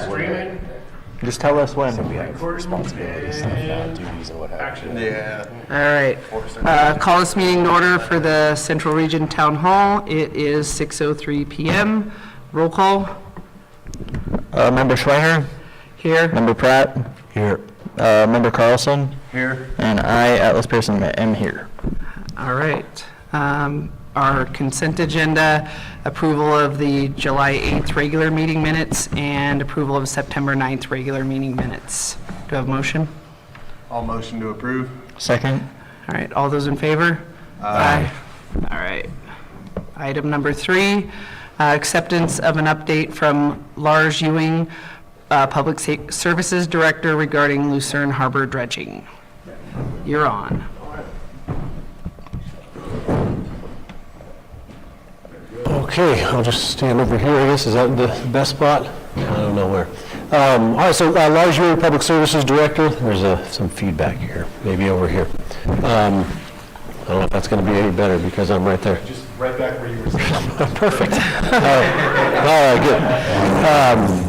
Streaming. Just tell us when. We have responsibilities and duties and what have you. Yeah. All right. Call this meeting to order for the Central Region Town Hall. It is 6:03 p.m. Roll call. Member Schweiner, Here. Member Pratt, Here. Member Carlson, Here. and I, Atlas Pearson, am here. All right. Our consent agenda, approval of the July 8th regular meeting minutes and approval of September 9th regular meeting minutes. Do I have a motion? All motion to approve. Second. All right, all those in favor? Aye. All right. Item number 3, acceptance of an update from Lars Ewing, Public Services Director regarding Lucerne Harbor dredging. You're on. Okay, I'll just stand over here, I guess. Is that the best spot? I don't know where. All right, so Lars Ewing, Public Services Director. There's some feedback here, maybe over here. I don't know if that's going to be any better because I'm right there. Just right back where you were sitting. Perfect. All right, good.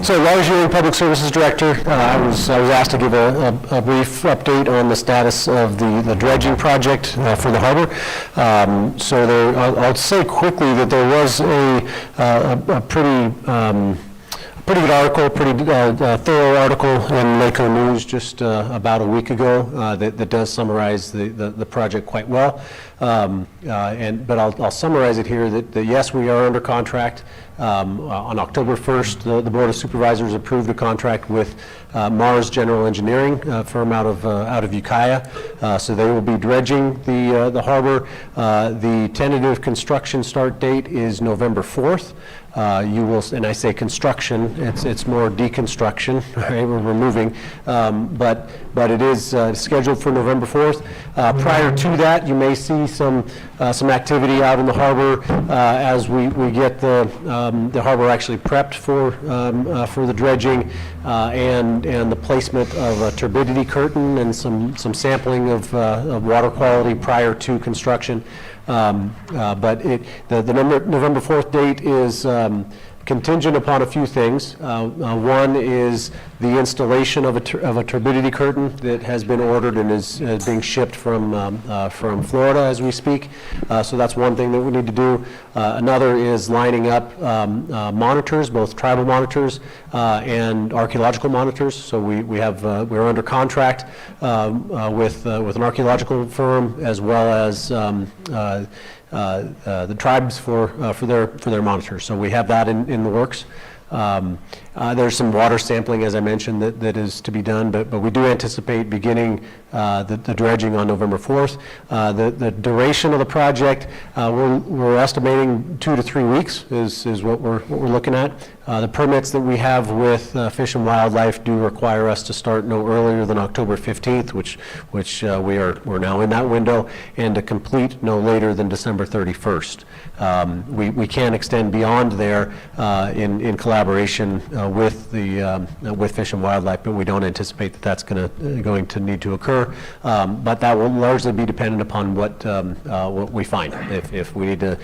So Lars Ewing, Public Services Director. I was asked to give a brief update on the status of the dredging project for the harbor. So there, I'll say quickly that there was a pretty good article, pretty thorough article in Laco News just about a week ago that does summarize the project quite well. But I'll summarize it here that yes, we are under contract. On October 1st, the Board of Supervisors approved a contract with Mars General Engineering, firm out of Ukiah. So they will be dredging the harbor. The tentative construction start date is November 4th. You will, and I say construction, it's more deconstruction, right? We're removing, but it is scheduled for November 4th. Prior to that, you may see some activity out in the harbor as we get the harbor actually prepped for the dredging and the placement of a turbidity curtain and some sampling of water quality prior to construction. But the November 4th date is contingent upon a few things. One is the installation of a turbidity curtain that has been ordered and is being shipped from Florida as we speak. So that's one thing that we need to do. Another is lining up monitors, both tribal monitors and archaeological monitors. So we're under contract with an archaeological firm as well as the tribes for their monitors. So we have that in the works. There's some water sampling, as I mentioned, that is to be done, but we do anticipate beginning the dredging on November 4th. The duration of the project, we're estimating 2 to 3 weeks is what we're looking at. The permits that we have with Fish and Wildlife do require us to start no earlier than October 15th, which we're now in that window, and to complete no later than December 31st. We can extend beyond there in collaboration with Fish and Wildlife, but we don't anticipate that that's going to need to occur. But that will largely be dependent upon what we find. If we need to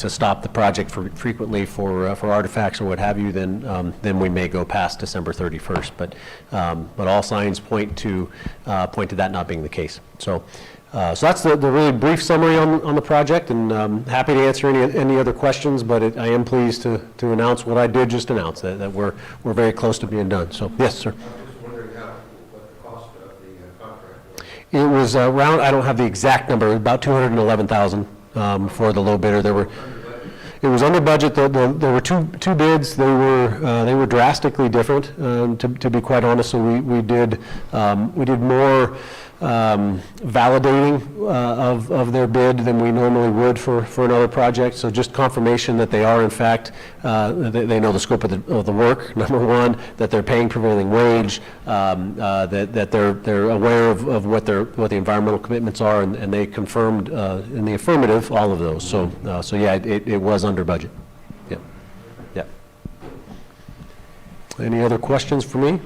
stop the project frequently for artifacts or what have you, then we may go past December 31st. But all signs point to that not being the case. So that's the really brief summary on the project, and happy to answer any other questions, but I am pleased to announce what I did just announce, that we're very close to being done. So, yes, sir. I'm just wondering what the cost of the contract was. It was around, I don't have the exact number, about $211,000 for the low bidder. It was under budget. There were two bids. They were drastically different, to be quite honest. So we did more validating of their bid than we normally would for another project. So just confirmation that they are in fact they know the scope of the work. Number one, that they're paying prevailing wage, that they're aware of what the environmental commitments are, and they confirmed in the affirmative all of those. So yeah, it was under budget. Yeah. Any other questions for me?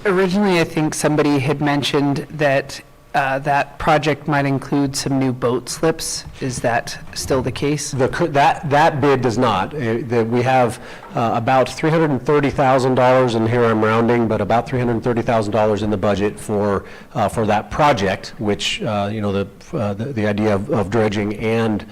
Originally, I think somebody had mentioned that that project might include some new boat slips. Is that still the case? That bid does not. We have about $330,000, and here I'm rounding, but about $330,000 in the budget for that project, which, the idea of dredging and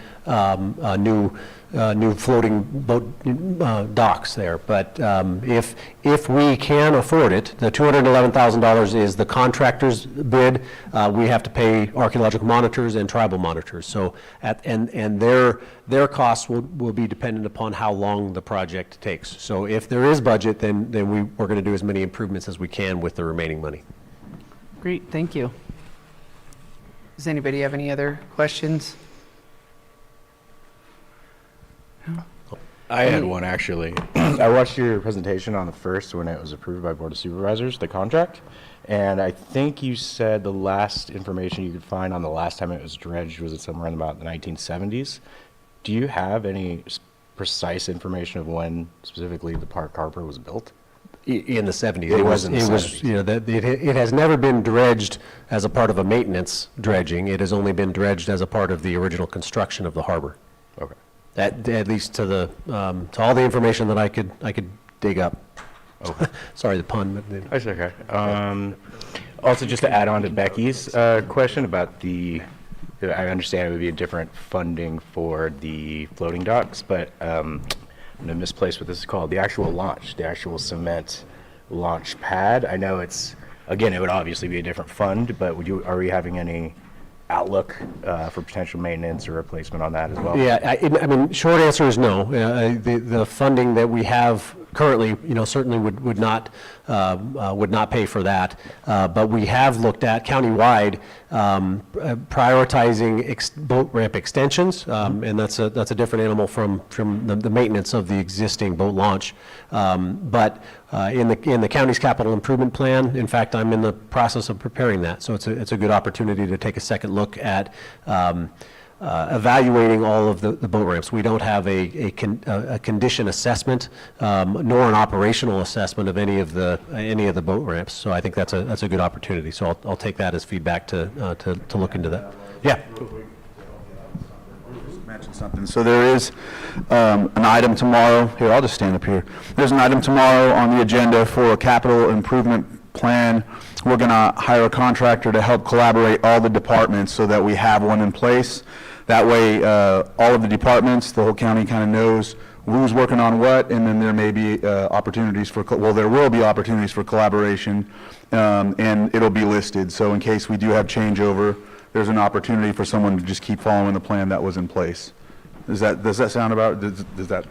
new floating boat docks there. But if we can afford it, the $211,000 is the contractor's bid. We have to pay archaeological monitors and tribal monitors. So and their costs will be dependent upon how long the project takes. So if there is budget, then we're going to do as many improvements as we can with the remaining money. Great, thank you. Does anybody have any other questions? I had one, actually. I watched your presentation on the first when it was approved by Board of Supervisors, the contract, and I think you said the last information you could find on the last time it was dredged was somewhere in about the 1970s. Do you have any precise information of when specifically the Park Harbor was built? In the 70s. It was in the 70s. It has never been dredged as a part of a maintenance dredging. It has only been dredged as a part of the original construction of the harbor. Okay. At least to all the information that I could dig up. Okay. Sorry, the pun. But That's okay. Also, just to add on to Becky's question about I understand it would be a different funding for the floating docks, but I'm going to misplace what this is called. The actual launch, the actual cement launch pad. I know it would obviously be a different fund, but are we having any outlook for potential maintenance or replacement on that as well? Yeah, I mean, short answer is no. The funding that we have currently, certainly would not pay for that. But we have looked at countywide prioritizing boat ramp extensions, and that's a different animal from the maintenance of the existing boat launch. But in the county's capital improvement plan, in fact, I'm in the process of preparing that. So it's a good opportunity to take a second look at evaluating all of the boat ramps. We don't have a condition assessment nor an operational assessment of any of the boat ramps. So I think that's a good opportunity. So I'll take that as feedback to look into that. Yeah. Mention something. So there is an item tomorrow. Here, I'll just stand up here. There's an item tomorrow on the agenda for a capital improvement plan. We're going to hire a contractor to help collaborate all the departments so that we have one in place. That way, all of the departments, the whole county kind of knows who's working on what, and then there may be opportunities there will be opportunities for collaboration, and it'll be listed. So in case we do have changeover, there's an opportunity for someone to just keep following the plan that was in place. Does that sound about? Does that?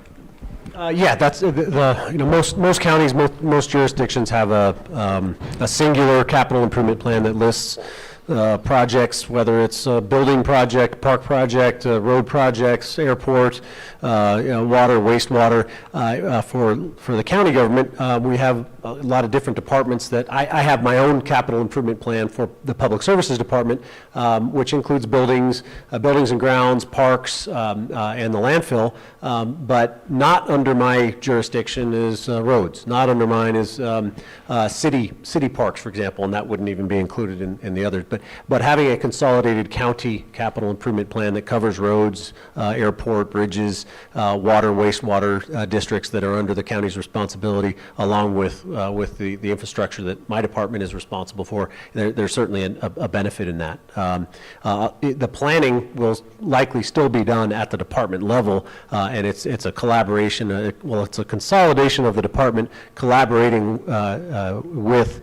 Yeah, that's most counties, most jurisdictions have a singular capital improvement plan that lists projects, whether it's a building project, park project, road projects, airport, water, wastewater. For the county government, we have a lot of different departments that I have my own capital improvement plan for the Public Services Department, which includes buildings and grounds, parks, and the landfill. But not under my jurisdiction is roads. Not under mine is city parks, for example, and that wouldn't even be included in the others. But having a consolidated county capital improvement plan that covers roads, airport, bridges, water, wastewater districts that are under the county's responsibility, along with the infrastructure that my department is responsible for, there's certainly a benefit in that. The planning will likely still be done at the department level, and it's a collaboration. It's a consolidation of the department collaborating with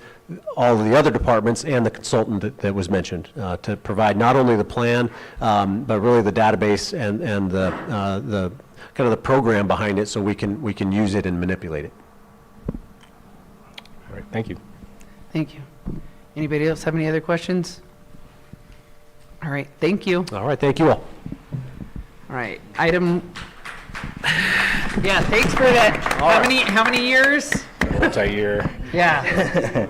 all of the other departments and the consultant that was mentioned to provide not only the plan, but really the database and the kind of the program behind it, so we can use it and manipulate it. All right, thank you. Thank you. Anybody else have any other questions? All right, thank you. All right, thank you all. All right, yeah, thanks for that. How many years? Multi-year. Yeah.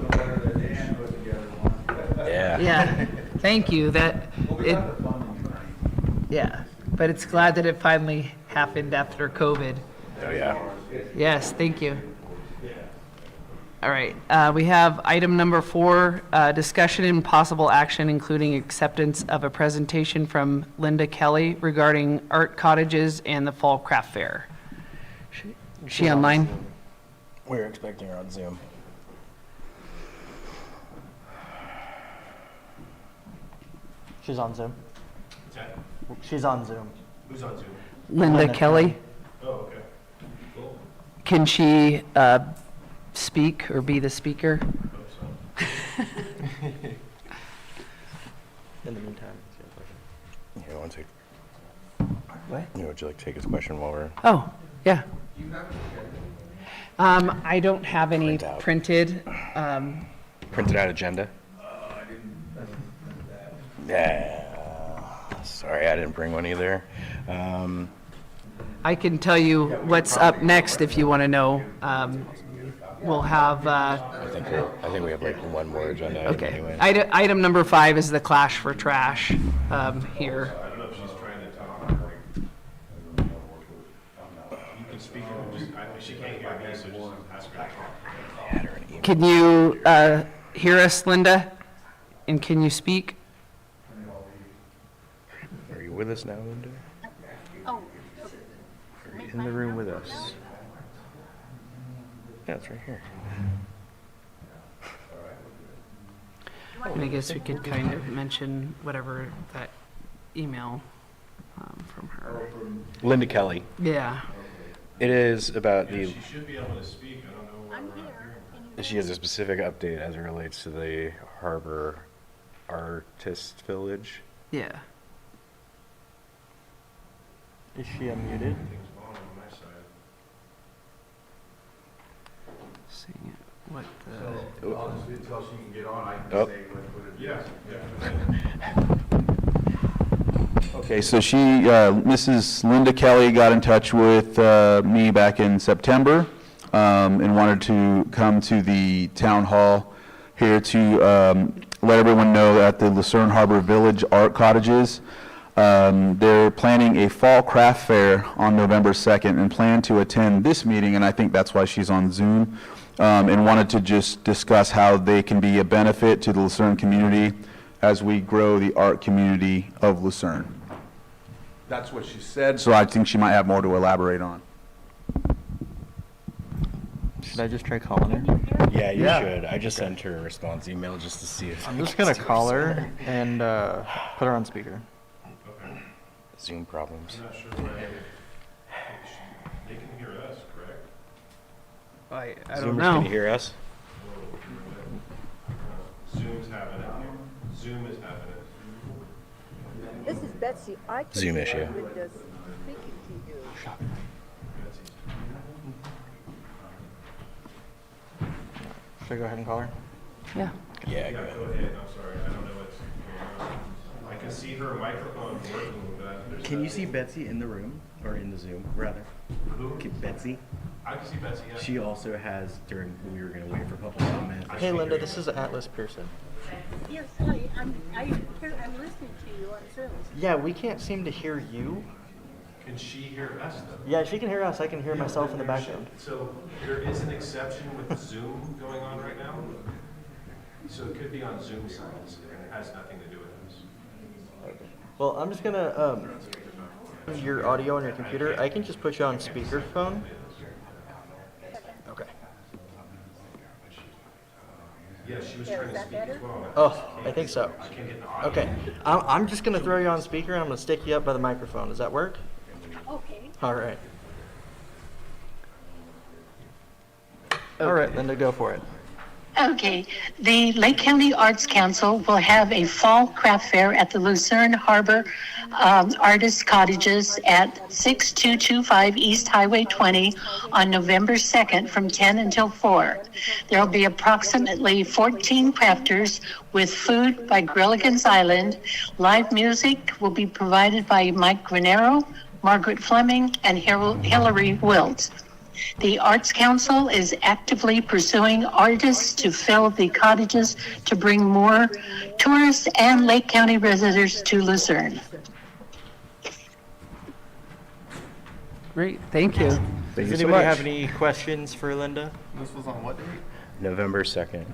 Yeah. Yeah, thank you. Yeah, but it's glad that it finally happened after COVID. Oh, yeah. Yes, thank you. All right, we have item number 4, discussion and possible action, including acceptance of a presentation from Linda Kelly regarding art cottages and the fall craft fair. Is she online? We're expecting her on Zoom. She's on Zoom. She's on Zoom. Who's on Zoom? Linda Kelly? Oh, okay. Cool. Can she speak or be the speaker? Hope so. In the meantime. Here, one sec. What? Would you like to take his question while we're... Oh, yeah. I don't have any Print out. printed. Printed out agenda? Yeah. Sorry, I didn't bring one either. I can tell you what's up next if you want to know. We'll have, I think we have like one more agenda item okay. anyway. Item number 5 is the Clash for Trash here. I don't know if she's trying to talk. You can speak, she can't hear me, so just ask her to talk. Can you hear us, Linda? And can you speak? Are you with us now, Linda? Oh, Are you in the room with us? Yeah, it's right here. And I guess we could kind of mention whatever that email from her. Linda Kelly. Yeah. It is about the... She should be able to speak, I don't know why I'm we're not here. hearing. Can you She has a specific update as it relates to the Harbor Artist Village. Yeah. Is she unmuted? Everything's on my side. Seeing what the. Honestly, until she can get on, I can Oh. say what it is. Yes, yeah. Okay, so Mrs. Linda Kelly got in touch with me back in September and wanted to come to the town hall here to let everyone know that the Lucerne Harbor Village Art Cottages, they're planning a fall craft fair on November 2nd and plan to attend this meeting, and I think that's why she's on Zoom, and wanted to just discuss how they can be a benefit to the Lucerne community as we grow the art community of Lucerne. That's what she said, so I think she might have more to elaborate on. Should I just try calling her? Yeah, you Yeah. should. I just sent her a response email just to see if... I'm just gonna call her and put her on speaker. Zoom problems. I'm not sure why, they can hear us, correct? I don't Zoomers, know. can you hear us? Zoom's having it. Zoom is having it. This is Betsy. I can Zoom hear issue. with the speaking to you. Should I go ahead and call her? Yeah. Yeah, Yeah, go ahead, I'm sorry, I don't know what's going on. I can see her microphone working, but there's Can you see nothing. Betsy in the room, or in the Zoom, rather? Who? Betsy? I can see Betsy, yeah. She also has, during, when we were gonna wait for public comment. Hey Linda, this is Atlas Pearson. Yes, I'm listening to you on Zoom. Yeah, we can't seem to hear you. Can she hear us though? Yeah, she can hear us. I can hear myself in the background. So there is an exception with Zoom going on right now. So it could be on Zoom sites, and it has nothing to do with us. Well, I'm just gonna your audio on your computer. I can just put you on speakerphone. Okay. Yeah, she was Yeah, trying is to that speak as better? well. Oh, I think so. I can't get an audio. Okay. I'm just gonna throw you on speaker. And I'm gonna stick you up by the microphone. Does that work? Okay. All right. All right, Linda, go for it. Okay, the Lake County Arts Council will have a fall craft fair at the Lucerne Harbor Artist Cottages at 6225 East Highway 20 on November 2nd from 10 until 4. There will be approximately 14 crafters with food by Grilligan's Island. Live music will be provided by Mike Granero, Margaret Fleming, and Hillary Wilt. The Arts Council is actively pursuing artists to fill the cottages to bring more tourists and Lake County residents to Lucerne. Great, thank you. Does you so anybody much. have any questions for Linda? This was on what date? November 2nd.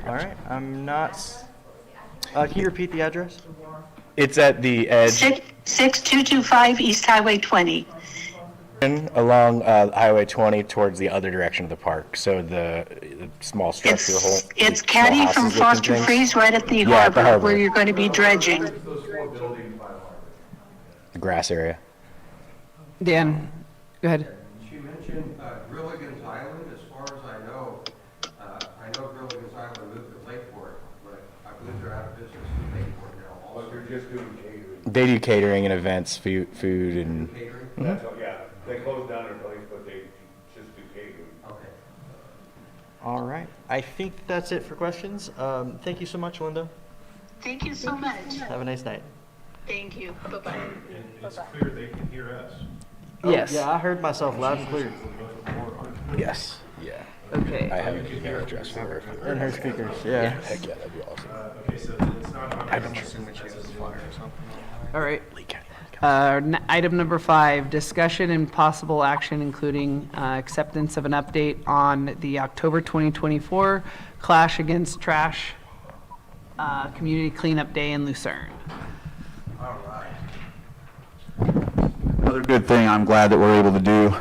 All right, I'm not, can you repeat the address? It's at the edge 6225 East Highway 20. along Highway 20 towards the other direction of the park. So the small structure hole. It's small caddy houses from looking Foster things. Freeze right at the Yeah, at the harbor harbor. where you're going to be dredging. The grass area. Dan, go ahead. She mentioned Grilligan's Island. As far as I know Grilligan's Island moved to Lakeport, but I believe they're out of business in Lakeport now. Also, they're just doing catering. They do catering and events, food and Catering? That's all, yeah. They closed down their place, but they just do catering. Okay. All right, I think that's it for questions. Thank you so much, Linda. Thank you so much. Have a nice night. Thank you. Bye-bye. And it's clear they can hear us. Yes. Yeah, I heard myself loud and clear. yes, yeah. Okay. I have an email address for her. And her speakers, yeah. Heck yeah, that'd be awesome. Okay, so it's not on. I'm assuming she has a flyer or something. All right. Lee County. Item number 5, discussion and possible action, including acceptance of an update on the October 2024 Clash Against Trash Community Cleanup Day in Lucerne. Another good thing I'm glad that we're able to do.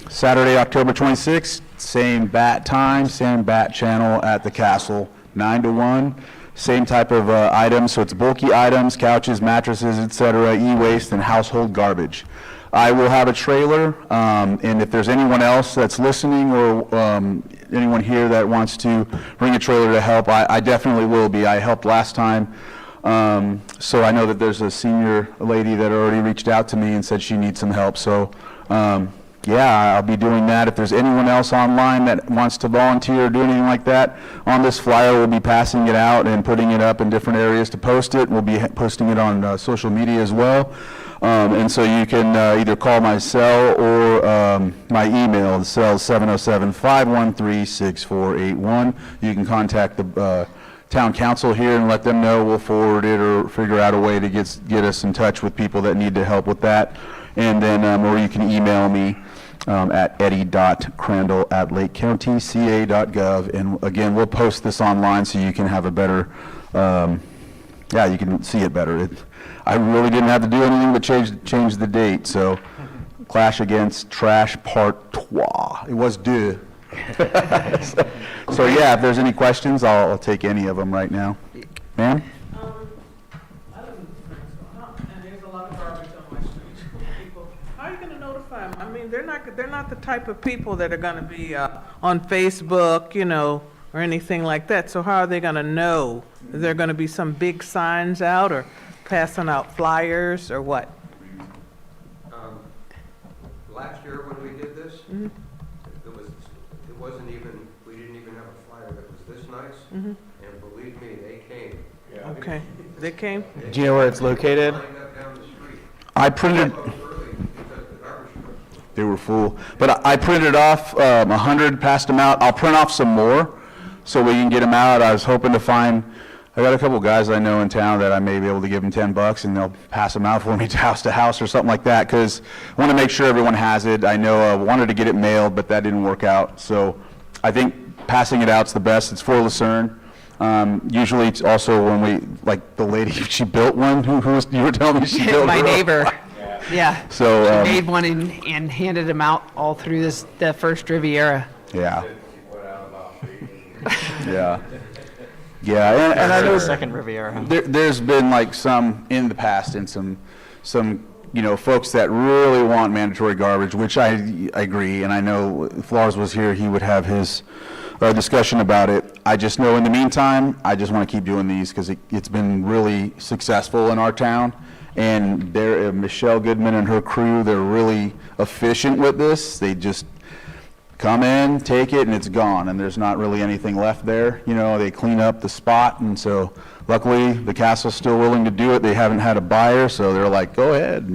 Saturday, October 26th, same bat time, same bat channel at the castle, 9 to 1. Same type of items, so it's bulky items, couches, mattresses, etc., e-waste, and household garbage. I will have a trailer, and if there's anyone else that's listening or anyone here that wants to bring a trailer to help, I definitely will be. I helped last time. So I know that there's a senior lady that already reached out to me and said she needs some help. So, yeah, I'll be doing that. If there's anyone else online that wants to volunteer or do anything like that, on this flyer we'll be passing it out and putting it up in different areas to post it. We'll be posting it on social media as well. And so you can either call my cell or my email. The cell is 707-513-6481. You can contact the town council here and let them know. We'll forward it or figure out a way to get us in touch with people that need to help with that. And then, or you can email me at eddie.crandall@lakecountyca.gov. And again, we'll post this online so you can have a better, yeah, you can see it better. I really didn't have to do anything but change the date. So, Clash Against Trash Part 2. It was deux. So yeah, if there's any questions, I'll take any of them right now. Ma'am? I live in Princeton, and there's a lot of garbage on my street. People, how are you gonna notify them? I mean, they're not the type of people that are gonna be on Facebook, you know, or anything like that. So how are they gonna know? Is there gonna be some big signs out or passing out flyers or what? Last year when we did this, it wasn't even, we didn't even have a flyer that was this nice. And believe me, they came. Okay, they came? Do you know where it's located? Lined up down the street. I printed, Closed early because the garbage truck. they were full, but I printed off 100, passed them out. I'll print off some more so we can get them out. I was hoping to find, I got a couple guys I know in town that I may be able to give them $10 and they'll pass them out for me to house or something like that, because I want to make sure everyone has it. I know I wanted to get it mailed, but that didn't work out. So I think passing it out's the best. It's for Lucerne. Usually it's also when we, like the lady, she built one, who was, you were telling me she built My her own. neighbor. Yeah. So, She made one and handed them out all through the first Riviera. yeah. Yeah. Yeah, and I know Second Riviera. there's been like some in the past and some folks that really want mandatory garbage, which I agree, and I know if Lars was here, he would have his discussion about it. I just know in the meantime, I just want to keep doing these because it's been really successful in our town, and Michelle Goodman and her crew, they're really efficient with this. They just come in, take it, and it's gone, and there's not really anything left there. They clean up the spot, and so luckily the castle's still willing to do it. They haven't had a buyer, so they're like, go ahead,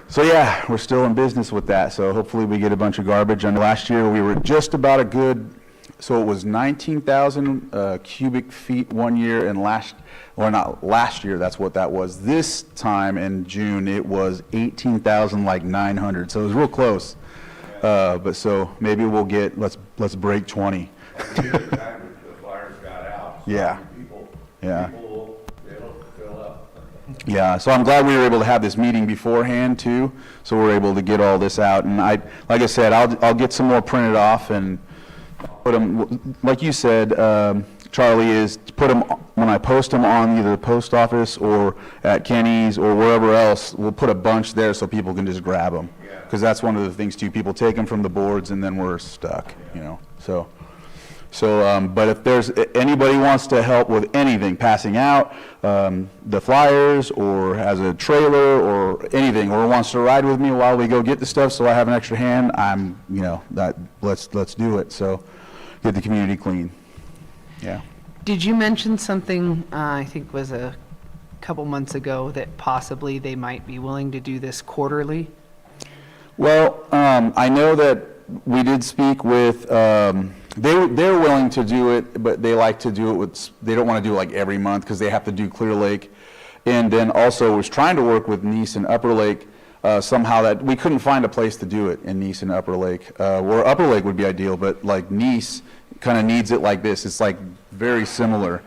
So yeah, we're still in business with that, so hopefully we get a bunch of garbage. And last year we were just about a good, so it was 19,000 cubic feet one year, and not last year, that's what that was. This time in June, it was 18,900, so it was real close. But so maybe we'll get, let's break 20. The flyers got out. so Yeah. People, Yeah. people, it'll fill up. Yeah, so I'm glad we were able to have this meeting beforehand too, so we're able to get all this out. And like I said, I'll get some more printed off and put them, like you said, Charlie, is to put them, when I post them on either the post office or at Kenny's or wherever else, we'll put a bunch there so people can just grab them. Because that's one of the things too, people take them from the boards and then we're stuck, you know, so. But if there's, anybody wants to help with anything, passing out the flyers or has a trailer or anything, or wants to ride with me while we go get the stuff so I have an extra hand, I'm, you know, let's do it. So get the community clean. Yeah. Did you mention something, I think was a couple months ago, that possibly they might be willing to do this quarterly? Well, I know that we did speak with, they're willing to do it, but they like to do it with, they don't want to do it like every month because they have to do Clear Lake. And then also was trying to work with Nice and Upper Lake somehow, that we couldn't find a place to do it in Nice and Upper Lake. Where Upper Lake would be ideal, but like Nice kind of needs it like this. It's like very similar.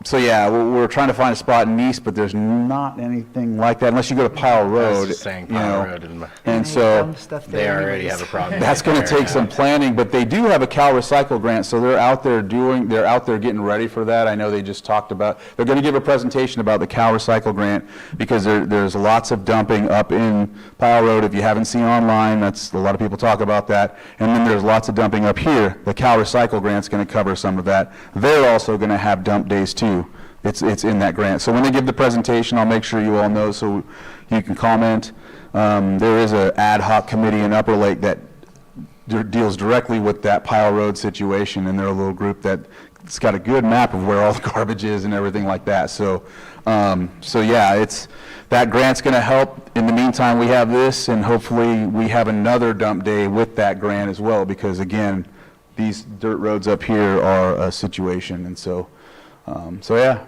So yeah, we're trying to find a spot in Nice, but there's not anything like that unless you go to Pile I Road. was just saying you Pile know. Road and And so they already have a problem. that's going to take some planning, but they do have a Cal Recycle grant, so they're out there getting ready for that. I know they just talked about, they're going to give a presentation about the Cal Recycle grant because there's lots of dumping up in Pile Road. If you haven't seen online, that's a lot of people talk about that. And then there's lots of dumping up here. The Cal Recycle grant's going to cover some of that. They're also going to have dump days too. It's in that grant. So when they give the presentation, I'll make sure you all know so you can comment. There is an ad hoc committee in Upper Lake that deals directly with that Pile Road situation, and they're a little group that's got a good map of where all the garbage is and everything like that. So yeah, that grant's going to help. In the meantime, we have this, and hopefully we have another dump day with that grant as well, because again, these dirt roads up here are a situation, and so yeah.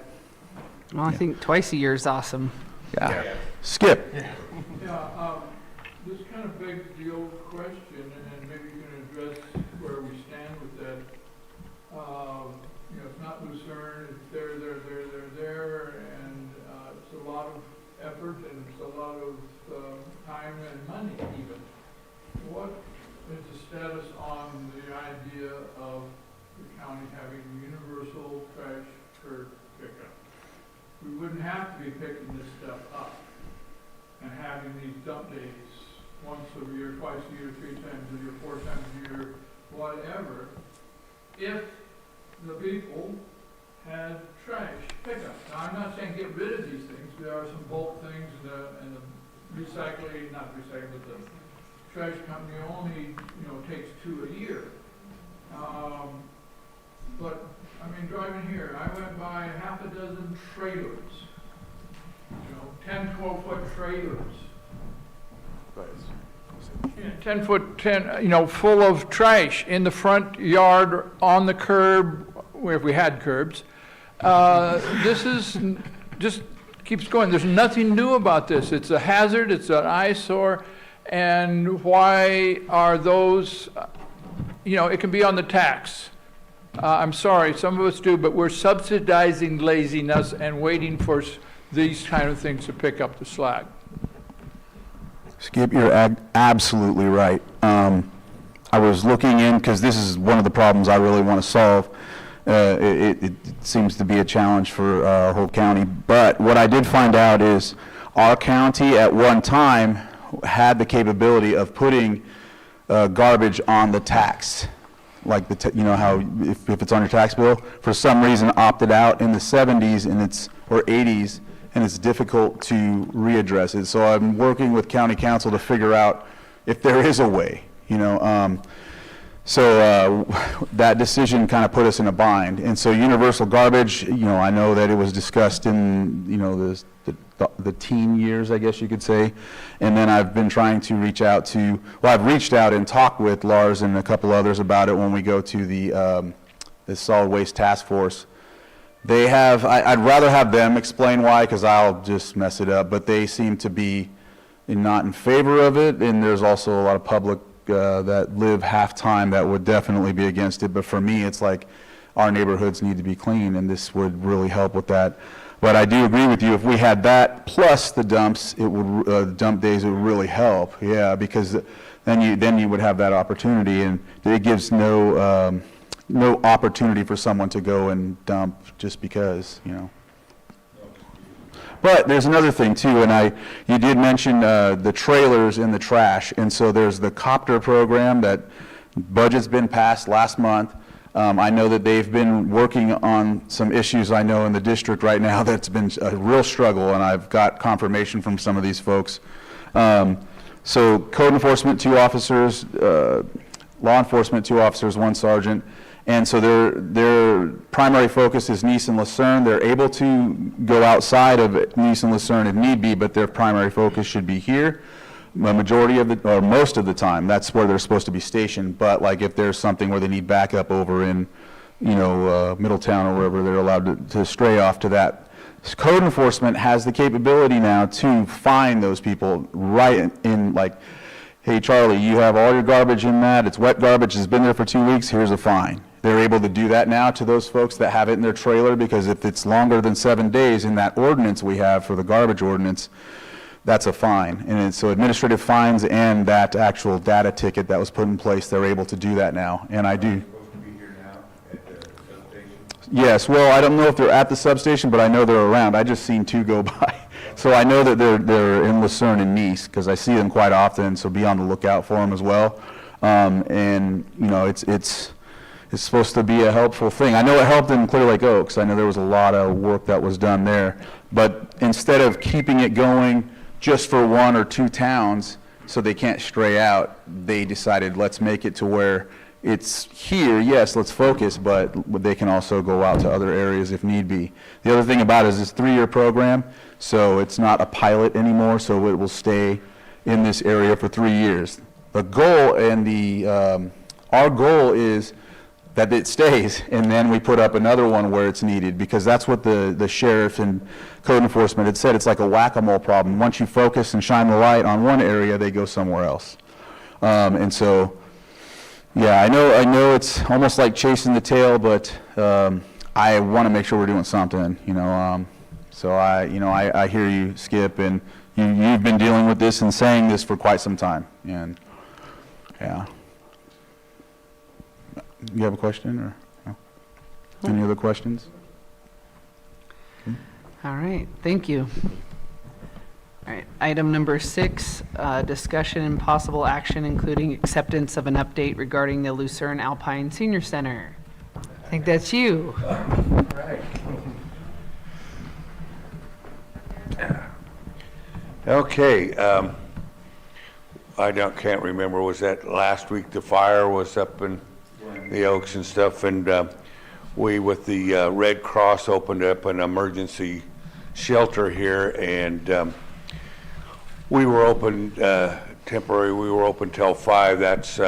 Well, I think twice a year is awesome. Yeah. Skip. Yeah, this kind of begs the old question, and maybe you can address where we stand with that. You know, it's not Lucerne, it's there, and it's a lot of effort and it's a lot of time and money even. What is the status on the idea of the county having universal trash curb pickup? We wouldn't have to be picking this stuff up and having these dump days once a year, twice a year, 3 times a year, 4 times a year, whatever, if the people had trash pickup. Now, I'm not saying get rid of these things. There are some bulk things and the recycling, not recycling, but the trash company only, takes 2 a year. But I mean, driving here, I went by half a dozen trailers, 10, 12-foot trailers. 10-foot, full of trash in the front yard, on the curb, where if we had curbs. This is just keeps going. There's nothing new about this. It's a hazard, it's an eyesore, and why are those, it can be on the tax. I'm sorry, some of us do, but we're subsidizing laziness and waiting for these kind of things to pick up the slack. Skip, you're absolutely right. I was looking in, because this is one of the problems I really want to solve. It seems to be a challenge for our whole county. But what I did find out is our county at one time had the capability of putting garbage on the tax. Like how if it's on your tax bill, for some reason opted out in the 70s or 80s, and it's difficult to readdress it. So I'm working with county council to figure out if there is a way, So that decision kind of put us in a bind. And so universal garbage, I know that it was discussed in, the teen years, I guess you could say. And then I've been trying to reach out to, I've reached out and talked with Lars and a couple others about it when we go to the solid waste task force. They have, I'd rather have them explain why, because I'll just mess it up, but they seem to be not in favor of it, and there's also a lot of public that live half-time that would definitely be against it. But for me, it's like our neighborhoods need to be clean, and this would really help with that. But I do agree with you, if we had that plus the dumps, it would, dump days, it would really help, yeah, because then you would have that opportunity, and it gives no opportunity for someone to go and dump just because, you know. But there's another thing too, and you did mention the trailers in the trash, and so there's the copter program that budget's been passed last month. I know that they've been working on some issues I know in the district right now that's been a real struggle, and I've got confirmation from some of these folks. So code enforcement, 2 officers, law enforcement, 2 officers, 1 sergeant. And so their primary focus is Nice and Lucerne. They're able to go outside of Nice and Lucerne if need be, but their primary focus should be here. The majority of or most of the time, that's where they're supposed to be stationed. But like if there's something where they need backup over in, you know, Middletown or wherever, they're allowed to stray off to that. Code enforcement has the capability now to find those people right in like, hey, Charlie, you have all your garbage in that. It's wet garbage. It's been there for 2 weeks. Here's a fine. They're able to do that now to those folks that have it in their trailer, because if it's longer than 7 days in that ordinance we have for the garbage ordinance, that's a fine. And so administrative fines and that actual data ticket that was put in place, they're able to do that now. And I do. Yes, well, I don't know if they're at the substation, but I know they're around. I just seen 2 go by. So I know that they're in Lucerne and Nice, because I see them quite often, so be on the lookout for them as well. And, you know, it's supposed to be a helpful thing. I know it helped in Clear Lake Oaks. I know there was a lot of work that was done there. But instead of keeping it going just for 1 or 2 towns so they can't stray out, they decided let's make it to where it's here, yes, let's focus, but they can also go out to other areas if need be. The other thing about it is this 3-year program, so it's not a pilot anymore, so it will stay in this area for 3 years. The goal and our goal is that it stays, and then we put up another one where it's needed, because that's what the sheriff and code enforcement had said. It's like a whack-a-mole problem. Once you focus and shine the light on one area, they go somewhere else. And so, yeah, I know it's almost like chasing the tail, but I want to make sure we're doing something, you know. So I hear you, Skip, and you've been dealing with this and saying this for quite some time, and yeah. You have a question, or no? Any other questions? All right, thank you. All right, item number 6, discussion and possible action, including acceptance of an update regarding the Lucerne Alpine Senior Center. I think that's you. Right. Okay, I can't remember, was that last week the fire was up in the Oaks and stuff, and we with the Red Cross opened up an emergency shelter here, and we were open temporary. We were open till 5. That's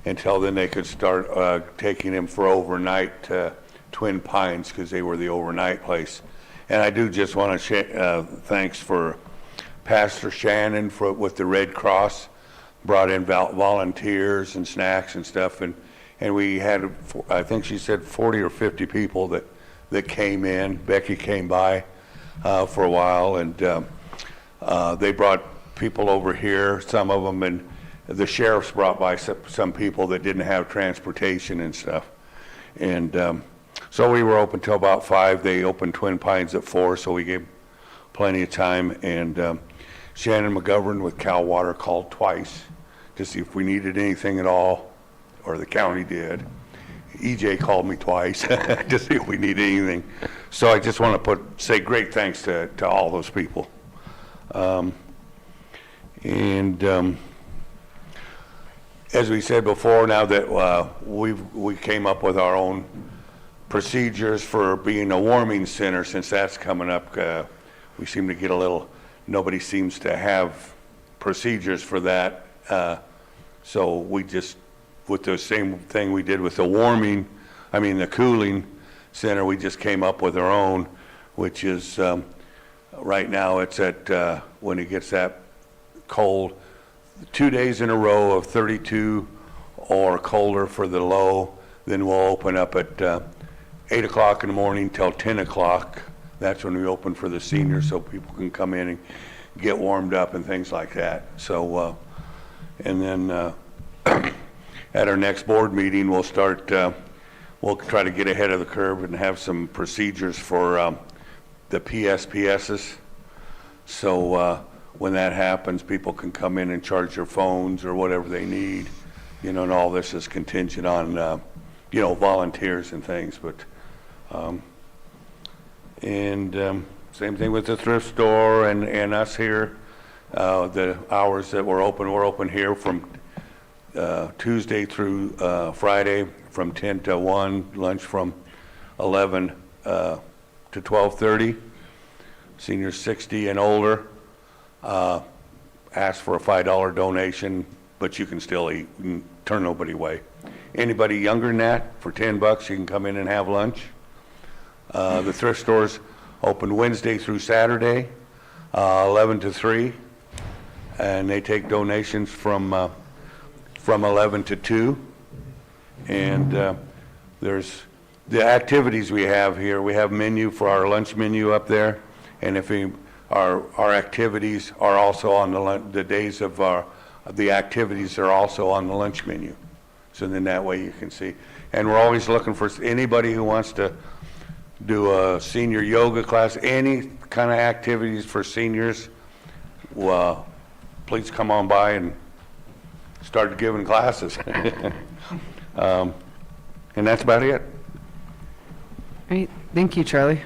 until then they could start taking him for overnight to Twin Pines, because they were the overnight place. And I do just want to thanks for Pastor Shannon with the Red Cross, brought in volunteers and snacks and stuff, and we had, I think she said 40 or 50 people that came in. Becky came by for a while, and they brought people over here, some of them, and the sheriffs brought by some people that didn't have transportation and stuff. And so we were open till about 5. They opened Twin Pines at 4, so we gave plenty of time. And Shannon McGovern with Cal Water called twice to see if we needed anything at all, or the county did. EJ called me twice to see if we needed anything. So I just want to say great thanks to all those people. As we said before, now that we came up with our own procedures for being a warming center, since that's coming up, we seem to get a little, nobody seems to have procedures for that. So we just, with the same thing we did with the cooling center, we just came up with our own, which is right now it's at, when it gets that cold. 2 days in a row of 32 or colder for the low. Then we'll open up at 8 o'clock in the morning till 10 o'clock. That's when we open for the seniors, so people can come in and get warmed up and things like that. So, and then at our next board meeting, we'll start, we'll try to get ahead of the curve and have some procedures for the PSPSs. So when that happens, people can come in and charge their phones or whatever they need, you know, and all this is contingent on, you know, volunteers and things. But, same thing with the thrift store and us here. The hours that we're open here from Tuesday through Friday from 10 to 1, lunch from 11 to 12:30. Seniors 60 and older, ask for a $5 donation, but you can still eat and turn nobody away. Anybody younger than that, for $10, you can come in and have lunch. The thrift stores open Wednesday through Saturday, 11 to 3, and they take donations from 11 to 2. And there's the activities we have here. We have menu for our lunch menu up there, and if our activities are also on the days of the activities are also on the lunch menu. So then that way you can see. And we're always looking for anybody who wants to do a senior yoga class, any kind of activities for seniors. Well, please come on by and start giving classes. And that's about it. Great, thank you, Charlie.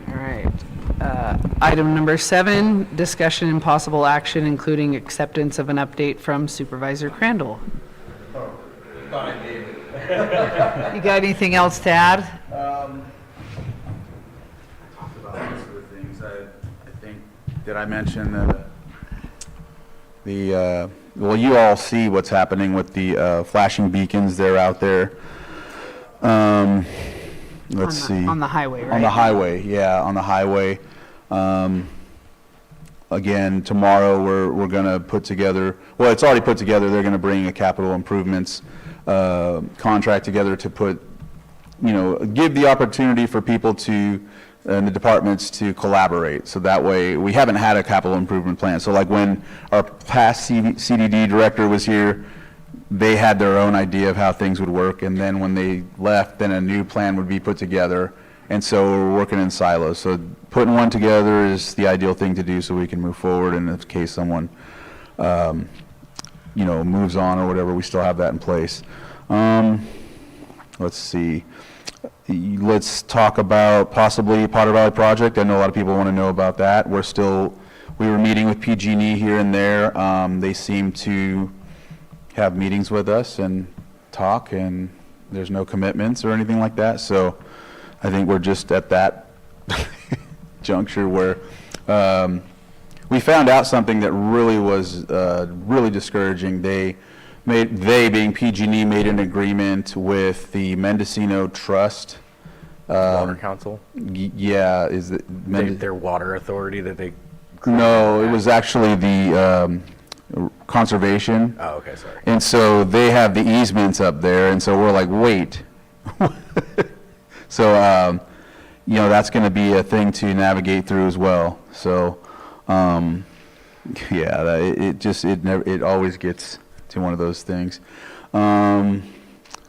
All right. Item number 7, discussion and possible action, including acceptance of an update from Supervisor Crandall. You got anything else to add? Talked about most of the things. I think, did I mention well, you all see what's happening with the flashing beacons. They're out there. Let's see. On the highway, right? On the highway, yeah, on the highway. Again, tomorrow we're going to put together, well, it's already put together. They're going to bring a capital improvements contract together to put, you know, give the opportunity for people to, and the departments to collaborate. So that way, we haven't had a capital improvement plan. So like when our past CDD director was here, they had their own idea of how things would work. And then when they left, then a new plan would be put together. And so we're working in silos. So putting one together is the ideal thing to do so we can move forward. And in case someone, you know, moves on or whatever, we still have that in place. Let's see. Let's talk about possibly Potter Valley Project. I know a lot of people want to know about that. We were meeting with PG&E here and there. They seem to have meetings with us and talk, and there's no commitments or anything like that. So I think we're just at that juncture where we found out something that really was really discouraging. They being PG&E made an agreement with the Mendocino Trust. Water Council? Yeah, is it Their water authority that they... No, it was actually the conservation. Oh, okay, sorry. And so they have the easements up there, and so we're like, wait. So, you know, that's going to be a thing to navigate through as well. So, yeah, it always gets to one of those things.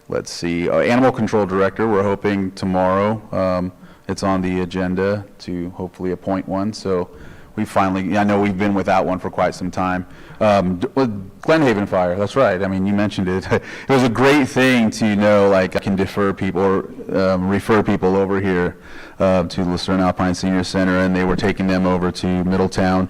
Let's see, Animal Control Director, we're hoping tomorrow. It's on the agenda to hopefully appoint one. So we finally, I know we've been without one for quite some time. Glenhaven Fire, that's right. I mean, you mentioned it. It was a great thing to know, like, I can defer people or refer people over here to Lucerne Alpine Senior Center, and they were taking them over to Middletown.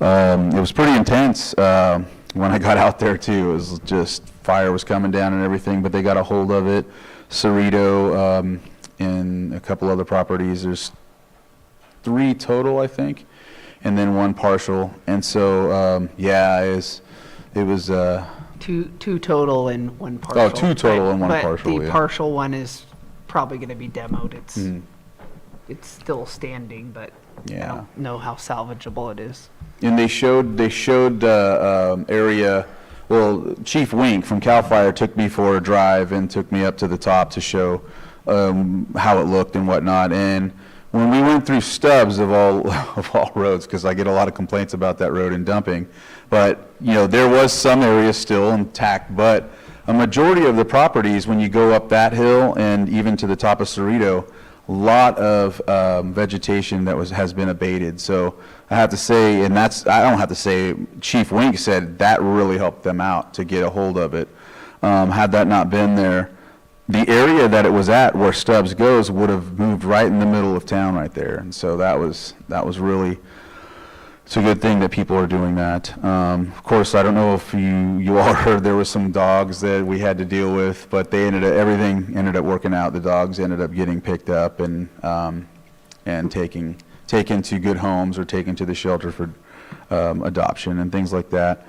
It was pretty intense when I got out there too. It was just, fire was coming down and everything, but they got a hold of it. Cerrito and a couple other properties. There's 3 total, I think, and then 1 partial. And so, yeah, it was Two total and 1 partial. Oh, 2 total and 1 partial, But the yeah. partial one is probably going to be demoed. It's still standing, but Yeah. don't know how salvageable it is. And they showed the area, well, Chief Wink from CAL FIRE took me for a drive and took me up to the top to show how it looked and whatnot. And when we went through Stubbs of all roads, because I get a lot of complaints about that road and dumping, but there was some areas still intact, but a majority of the properties, when you go up that hill and even to the top of Cerrito, a lot of vegetation that has been abated. So I have to say, and I don't have to say, Chief Wink said that really helped them out to get a hold of it. Had that not been there, the area that it was at where Stubbs goes would have moved right in the middle of town right there. And so that was really, it's a good thing that people are doing that. Of course, I don't know if you all heard there were some dogs that we had to deal with, but everything ended up working out. The dogs ended up getting picked up and taken to good homes or taken to the shelter for adoption and things like that.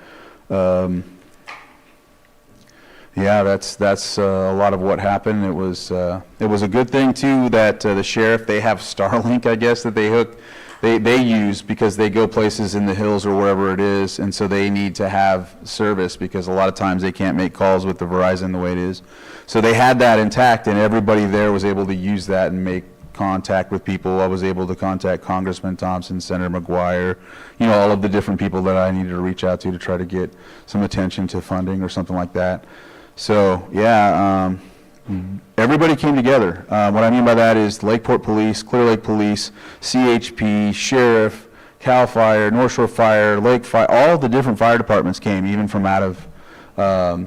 Yeah, that's a lot of what happened. It was a good thing too that the sheriff, they have Starlink, I guess, that they use because they go places in the hills or wherever it is, and so they need to have service because a lot of times they can't make calls with the Verizon the way it is. So they had that intact, and everybody there was able to use that and make contact with people. I was able to contact Congressman Thompson, Senator McGuire, all of the different people that I needed to reach out to try to get some attention to funding or something like that. So yeah, everybody came together. What I mean by that is Lakeport Police, Clear Lake Police, CHP, Sheriff, CAL FIRE, North Shore Fire, Lake Fire, all the different fire departments came, even from out of out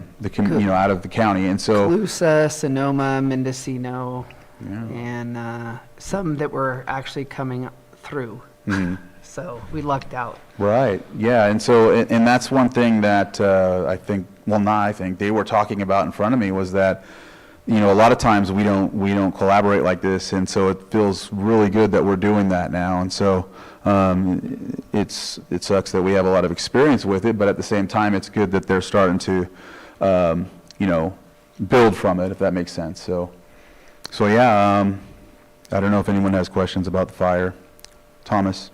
of the county. And so Calusa, Sonoma, Mendocino, and some that were actually coming through. Mm-hmm. So we lucked out. Right, yeah, and so, and that's one thing that they were talking about in front of me was that, a lot of times we don't collaborate like this, and so it feels really good that we're doing that now, and so it sucks that we have a lot of experience with it, but at the same time, it's good that they're starting to, build from it, if that makes sense, so yeah, I don't know if anyone has questions about the fire. Thomas?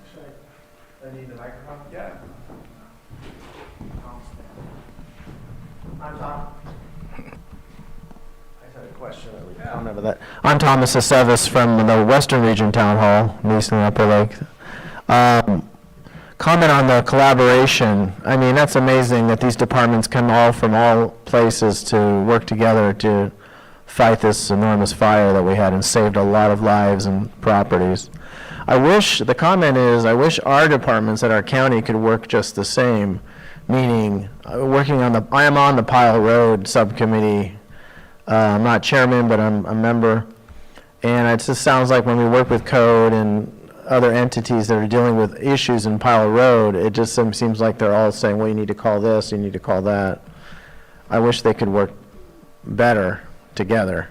I need the microphone? Yeah. I'm Tom. I just had a question. I don't remember that. I'm Thomas Aceves from the Western Region Town Hall, in East and Upper Lake. Comment on the collaboration. I mean, that's amazing that these departments come all from all places to work together to fight this enormous fire that we had and saved a lot of lives and properties. I wish our departments at our county could work just the same, meaning I am on the Pile Road subcommittee. I'm not chairman, but I'm a member. And it just sounds like when we work with code and other entities that are dealing with issues in Pile Road, it just seems like they're all saying, well, you need to call this, you need to call that. I wish they could work better together,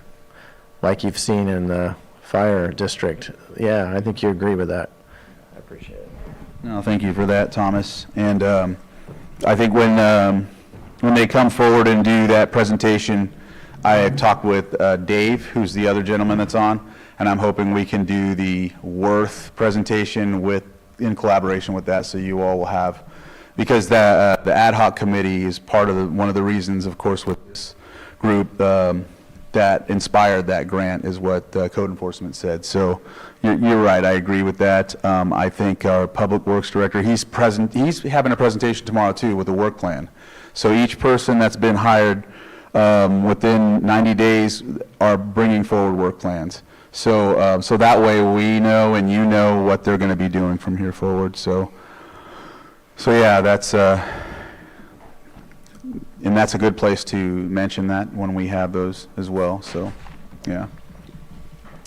like you've seen in the fire district. Yeah, I think you agree with that. I appreciate it. No, thank you for that, Thomas. And I think when they come forward and do that presentation, I had talked with Dave, who's the other gentleman that's on, and I'm hoping we can do the Worth presentation in collaboration with that, so you all will have, because the ad hoc committee is part of one of the reasons, of course, with this group that inspired that grant is what code enforcement said. So you're right, I agree with that. I think our public works director, he's having a presentation tomorrow too with a work plan. So each person that's been hired within 90 days are bringing forward work plans. So that way we know and you know what they're going to be doing from here forward. So yeah, that's and that's a good place to mention that when we have those as well. So yeah,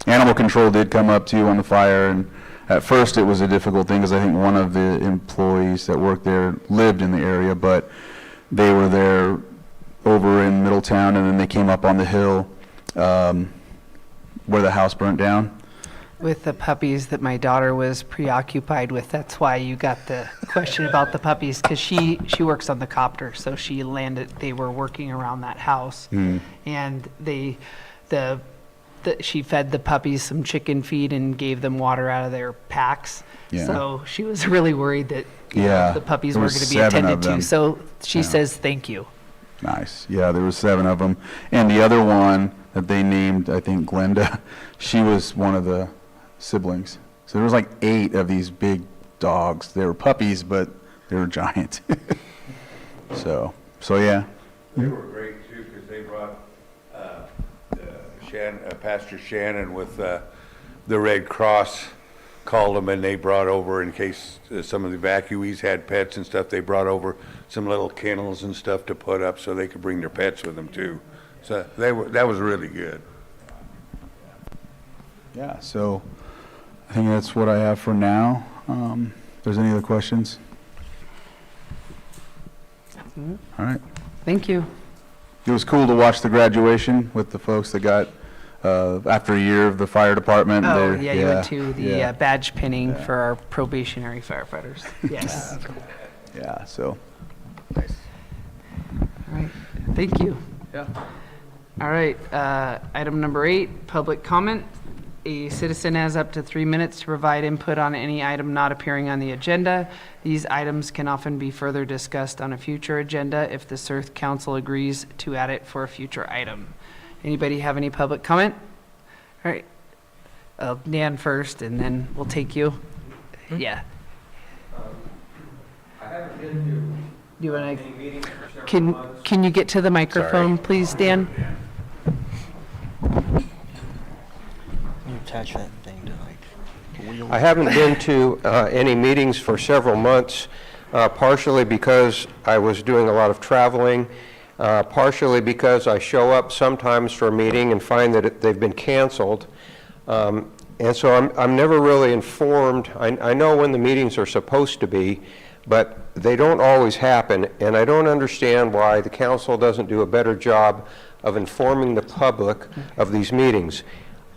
animal control did come up too on the fire, and at first it was a difficult thing because I think one of the employees that worked there lived in the area, but they were there over in Middletown, and then they came up on the hill where the house burnt down. With the puppies that my daughter was preoccupied with. That's why you got the question about the puppies, because she works on the copter, so they were working around that house. And the she fed the puppies some chicken feed and gave them water out of their packs. Yeah. So she was really worried that you know, Yeah, the puppies there weren't was going to be 7 of attended to. them. So she Yeah. says thank you. Nice. Yeah, there were 7 of them. And the other one that they named, I think Glenda, she was one of the siblings. So there was like 8 of these big dogs. They were puppies, but they were giant. So yeah. They were great too, because they brought Pastor Shannon with the Red Cross called them, and they brought over, in case some of the evacuees had pets and stuff, they brought over some little kennels and stuff to put up so they could bring their pets with them too. So that was really good. Yeah, so I think that's what I have for now. If there's any other questions? All right. Thank you. It was cool to watch the graduation with the folks that got, after a year of the fire department. Oh, They're- yeah, you went to the yeah. badge pinning for our probationary firefighters. Yes. Yeah, so. All right, thank you. Yeah. All right, item number 8, public comment. A citizen has up to 3 minutes to provide input on any item not appearing on the agenda. These items can often be further discussed on a future agenda if the C.R.T.H Council agrees to add it for a future item. Anybody have any public comment? All right, Dan first, and then we'll take you. Yeah. I haven't been to Do you want any meetings for several months. Can you get to the microphone, please, Dan? You attach that thing to like wheels. I haven't been to any meetings for several months, partially because I was doing a lot of traveling, partially because I show up sometimes for a meeting and find that they've been canceled. And so I'm never really informed. I know when the meetings are supposed to be, but they don't always happen, and I don't understand why the council doesn't do a better job of informing the public of these meetings.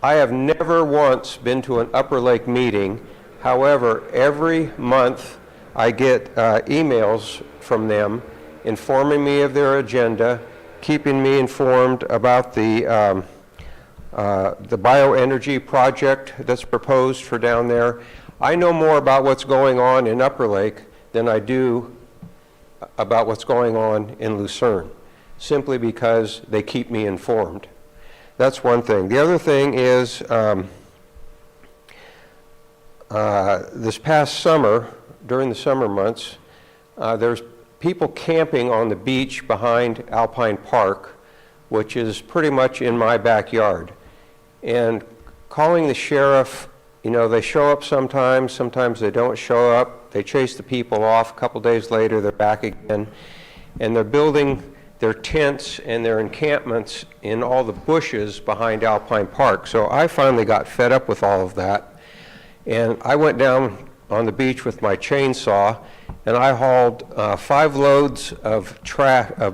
I have never once been to an Upper Lake meeting. However, every month I get emails from them informing me of their agenda, keeping me informed about the bioenergy project that's proposed for down there. I know more about what's going on in Upper Lake than I do about what's going on in Lucerne, simply because they keep me informed. That's one thing. The other thing is, this past summer, during the summer months, there's people camping on the beach behind Alpine Park, which is pretty much in my backyard. And calling the sheriff, you know, they show up sometimes they don't show up. They chase the people off. A couple days later, they're back again. And they're building their tents and their encampments in all the bushes behind Alpine Park. So I finally got fed up with all of that. And I went down on the beach with my chainsaw, and I hauled 5 loads of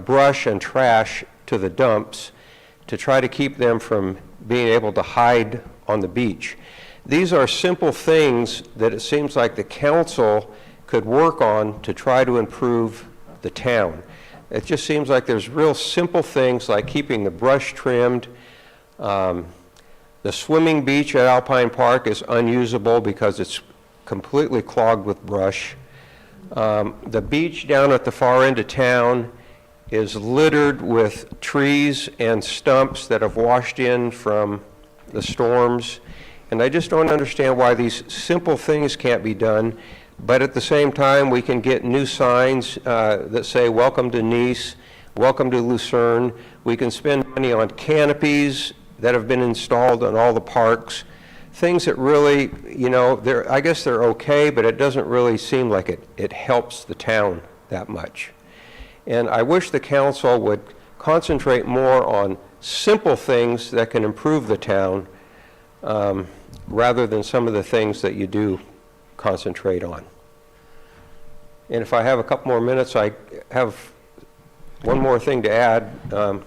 brush and trash to the dumps to try to keep them from being able to hide on the beach. These are simple things that it seems like the council could work on to try to improve the town. It just seems like there's real simple things like keeping the brush trimmed. The swimming beach at Alpine Park is unusable because it's completely clogged with brush. The beach down at the far end of town is littered with trees and stumps that have washed in from the storms. And I just don't understand why these simple things can't be done. But at the same time, we can get new signs that say, welcome to Nice, welcome to Lucerne. We can spend money on canopies that have been installed in all the parks. Things that really, you know, I guess they're okay, but it doesn't really seem like it helps the town that much. And I wish the council would concentrate more on simple things that can improve the town rather than some of the things that you do concentrate on. And if I have a couple more minutes, I have one more thing to add.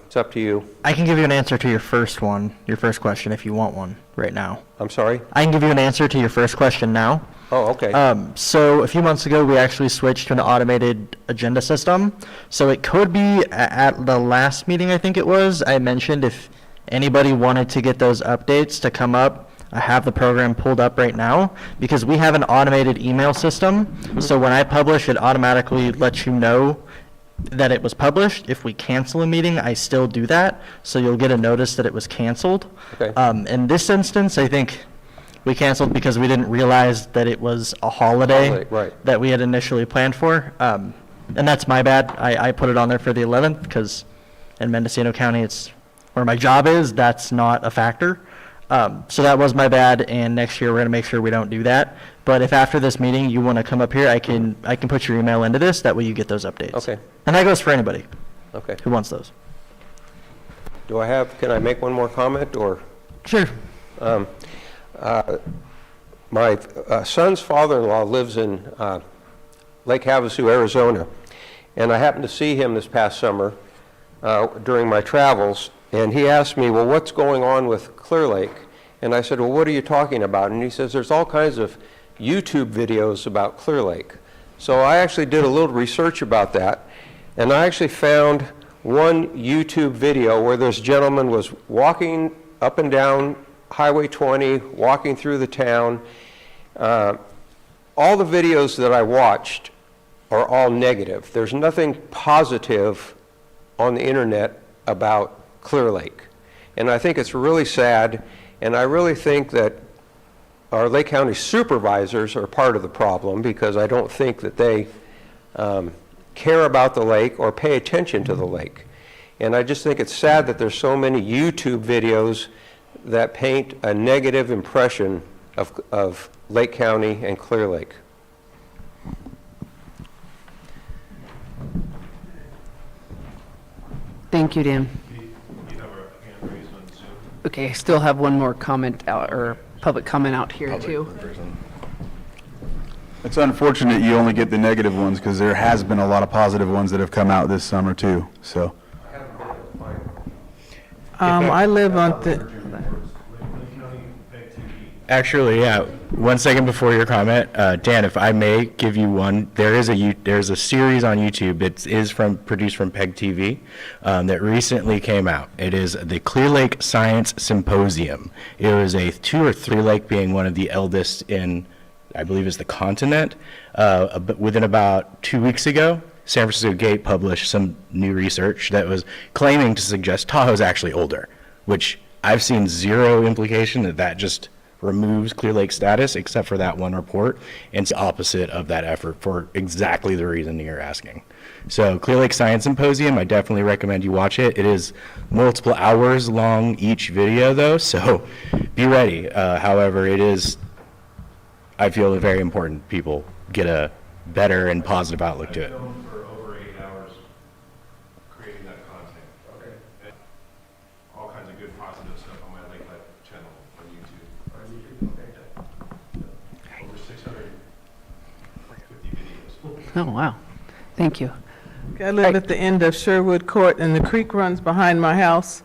It's up to you. I can give you an answer to your first question, if you want one right now. I'm sorry? I can give you an answer to your first question now. Oh, okay. So a few months ago, we actually switched to an automated agenda system. So it could be at the last meeting, I think it was, I mentioned if anybody wanted to get those updates to come up, I have the program pulled up right now because we have an automated email system. So when I publish, it automatically lets you know that it was published. If we cancel a meeting, I still do that. So you'll get a notice that it was canceled. Okay. In this instance, I think we canceled because we didn't realize that it was a holiday Right. that we had initially planned for. And that's my bad. I put it on there for the 11th because in Mendocino County, it's where my job is. That's not a factor. So that was my bad, and next year we're gonna make sure we don't do that. But if after this meeting you wanna come up here, I can put your email into this, that way you get those updates. Okay. And that goes for anybody Okay. who wants those. Can I make one more comment, or? Sure. My son's father-in-law lives in Lake Havasu, Arizona, and I happened to see him this past summer during my travels, and he asked me, well, what's going on with Clear Lake? And I said, well, what are you talking about? And he says, there's all kinds of YouTube videos about Clear Lake. So I actually did a little research about that, and I actually found one YouTube video where this gentleman was walking up and down Highway 20, walking through the town. All the videos that I watched are all negative. There's nothing positive on the internet about Clear Lake. And I think it's really sad, and I really think that our Lake County supervisors are part of the problem, because I don't think that they care about the lake or pay attention to the lake. And I just think it's sad that there's so many YouTube videos that paint a negative impression of Lake County and Clear Lake. Thank you, Dan. You have a hand raised on Zoom. Okay, I still have one more comment out, or public comment out here too. It's unfortunate you only get the negative ones, because there has been a lot of positive ones that have come out this summer too, so. I live on the, Actually, yeah. 1 second before your comment, Dan, if I may give you one, there's a series on YouTube. It is produced from PEG TV that recently came out. It is the Clear Lake Science Symposium. It was a 2 or 3 lake, being one of the eldest in, I believe, is the continent. But within about 2 weeks ago, San Francisco Gate published some new research that was claiming to suggest Tahoe is actually older, which I've seen zero implication that just removes Clear Lake status, except for that one report, and it's the opposite of that effort for exactly the reason you're asking. So Clear Lake Science Symposium, I definitely recommend you watch it. It is multiple hours long each video though, so be ready. However, it is, I feel, very important people get a better and positive outlook to it. I've filmed for over 8 hours creating that content. Okay. And all kinds of good positive stuff on my Lake Life channel on YouTube. Over 650 videos. Oh, wow. Thank you. I live at the end of Sherwood Court, and the creek runs behind my house.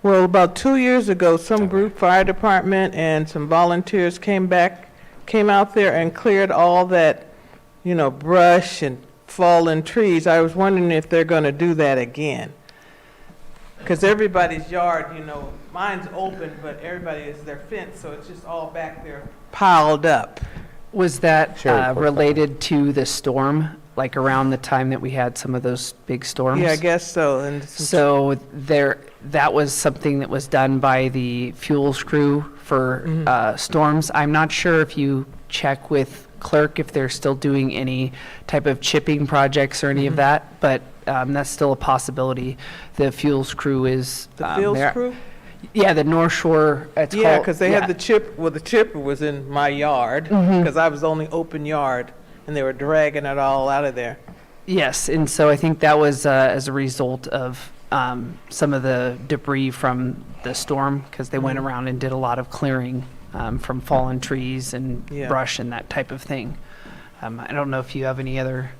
Well, about 2 years ago, some group, fire department, and some volunteers came out there and cleared all that, brush and fallen trees. I was wondering if they're going to do that again. Because everybody's yard, mine's open, but everybody is their fence, so it's just all back there piled up. Was that related to the storm, like around the time that we had some of those big storms? Yeah, I guess so. And So that was something that was done by the fuels crew for storms. I'm not sure if you check with clerk if they're still doing any type of chipping projects or any of that, but that's still a possibility. The fuels crew is the fuels crew? Yeah, the North Shore. Yeah, because they had the chip. Well, the chipper was in my yard because I was the only open yard, and they were dragging it all out of there. Yes, and so I think that was as a result of some of the debris from the storm, because they went around and did a lot of clearing from fallen trees and brush and that type of thing. I don't know if you have any other.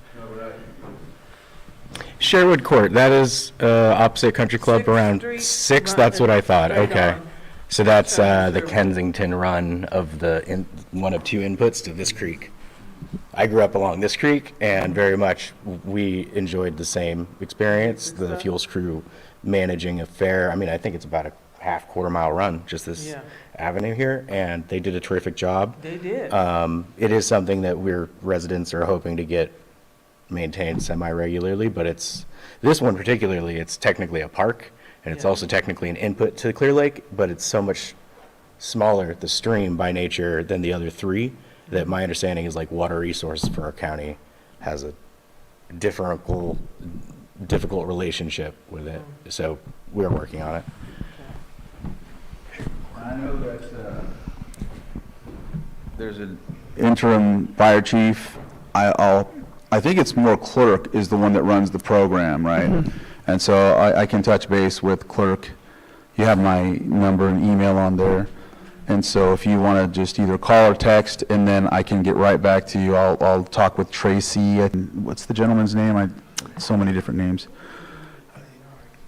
Sherwood Court, that is opposite Country Club around 6th. That's what I thought. Okay. So that's the Kensington run of one of 2 inputs to this creek. I grew up along this creek, and very much we enjoyed the same experience. The fuels crew managing a fair, I think it's about quarter mile run, just this Yeah. avenue here, and they did a terrific job. They did. It is something that residents are hoping to get maintained semi-regularly, but this one particularly, it's technically a park, and it's Yeah. also technically an input to Clear Lake, but it's so much smaller, the stream by nature, than the other three, that my understanding is like water resource for our county has a difficult relationship with it. So we're working on it. I know that there's an interim fire chief. I think it's more clerk is the one that runs the program, right? And so I can touch base with clerk. You have my number and email on there. And so if you want to just either call or text, and then I can get right back to you. I'll talk with Tracy. What's the gentleman's name? So many different names.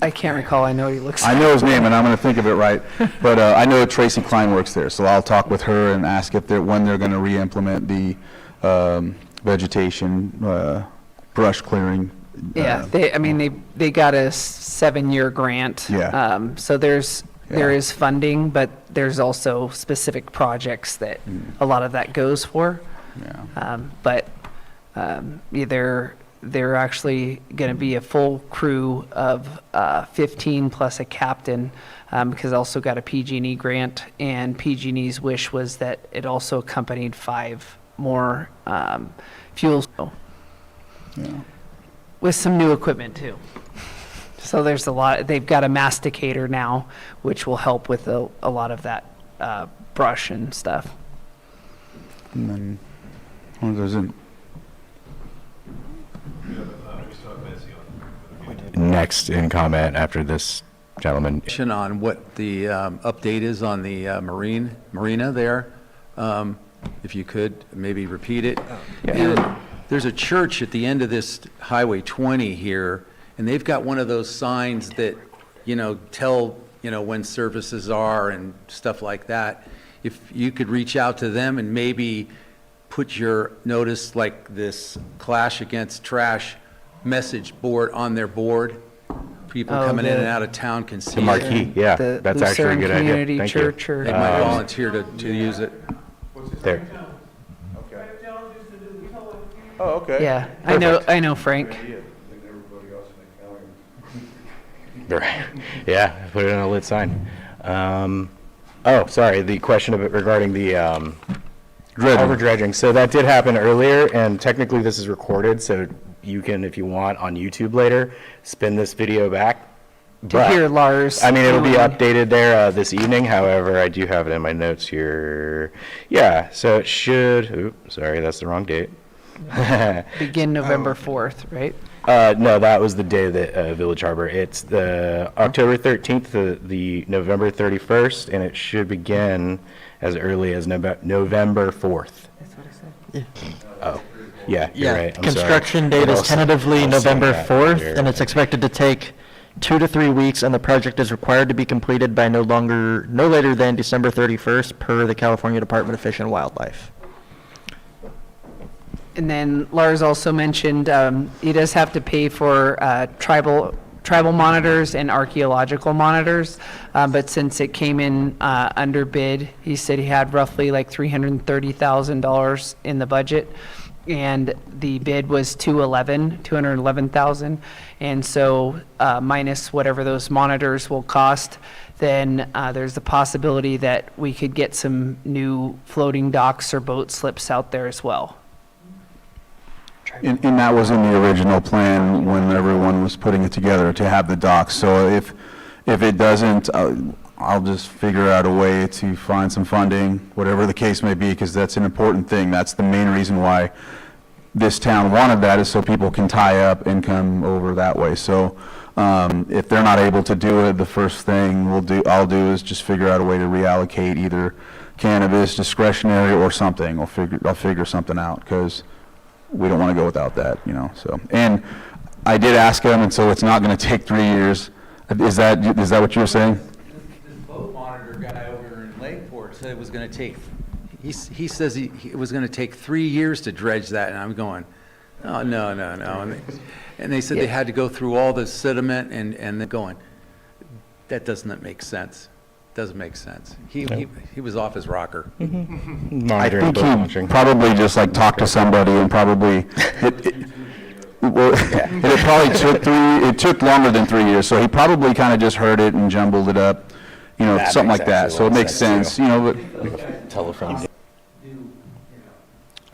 I can't recall, I know what he looks I like. know his name, and I'm going to think of it right. But I know Tracy Klein works there, so I'll talk with her and ask if when they're going to re-implement the vegetation, brush clearing. Yeah, they got a 7-year grant. Yeah. So there is funding, but there's also specific projects that a lot of that goes for. Yeah. They're actually going to be a full crew of 15 plus a captain, because also got a PG&E grant, and PG&E's wish was that it also accompanied 5 more fuels with some new equipment too. So there's a lot. They've got a masticator now, which will help with a lot of that brush and stuff. And then, well, there's a Next in comment after this gentleman. On what the update is on the marina there, if you could maybe repeat it. And there's a church at the end of this Highway 20 here, and they've got one of those signs that, tell, when services are and stuff like that. If you could reach out to them and maybe put your notice, like this Clash Against Trash message board on their board, people coming in and out of town can see The marquee, yeah, that's actually a good idea. Community Thank you. Church, or They might volunteer to use it. There. Oh, okay. yeah, I know Frank. Yeah, put it on a lit sign. Sorry, the question regarding the harbor dredging. So that did happen earlier, and technically this is recorded, so you can, if you want, on YouTube later, spin this video back. To hear Lars. It'll be updated there this evening. However, I do have it in my notes here. Yeah, so it should, sorry, that's the wrong date. Begin November 4th, right? No, that was the day that Village Harbor. It's the October 13th to the November 31st, and it should begin as early as November 4th. That's what I said. Oh, yeah, you're right. I'm Construction sorry. date is tentatively I'll send November that 4th, here. and it's expected to take 2 to 3 weeks, and the project is required to be completed by no later than December 31st per the California Department of Fish and Wildlife. And then Lars also mentioned he does have to pay for tribal monitors and archaeological monitors, but since it came in under bid, he said he had roughly like $330,000 in the budget, and the bid was $211,000, and so minus whatever those monitors will cost, then there's the possibility that we could get some new floating docks or boat slips out there as well. And that was in the original plan when everyone was putting it together, to have the docks. So if it doesn't, I'll just figure out a way to find some funding, whatever the case may be, because that's an important thing. That's the main reason why this town wanted that, is so people can tie up and come over that way. So if they're not able to do it, the first thing I'll do is just figure out a way to reallocate either cannabis, discretionary, or something. I'll figure something out, because we don't want to go without that, so. And I did ask him, and so it's not going to take 3 years. Is that what you were saying? This boat monitor guy over in Lakeport said it was going to take, he says it was going to take 3 years to dredge that, and I'm going, oh, no. And they said they had to go through all the sediment, and they're going, that doesn't make sense. doesn't make sense. He was off his rocker. I Monitoring, think bird he watching. probably just like talked to somebody and probably, well, it took longer than 3 years, so he probably kind of just heard it and jumbled it up, That something makes like that. actually So a it lot of makes sense, sense, but, Telephone.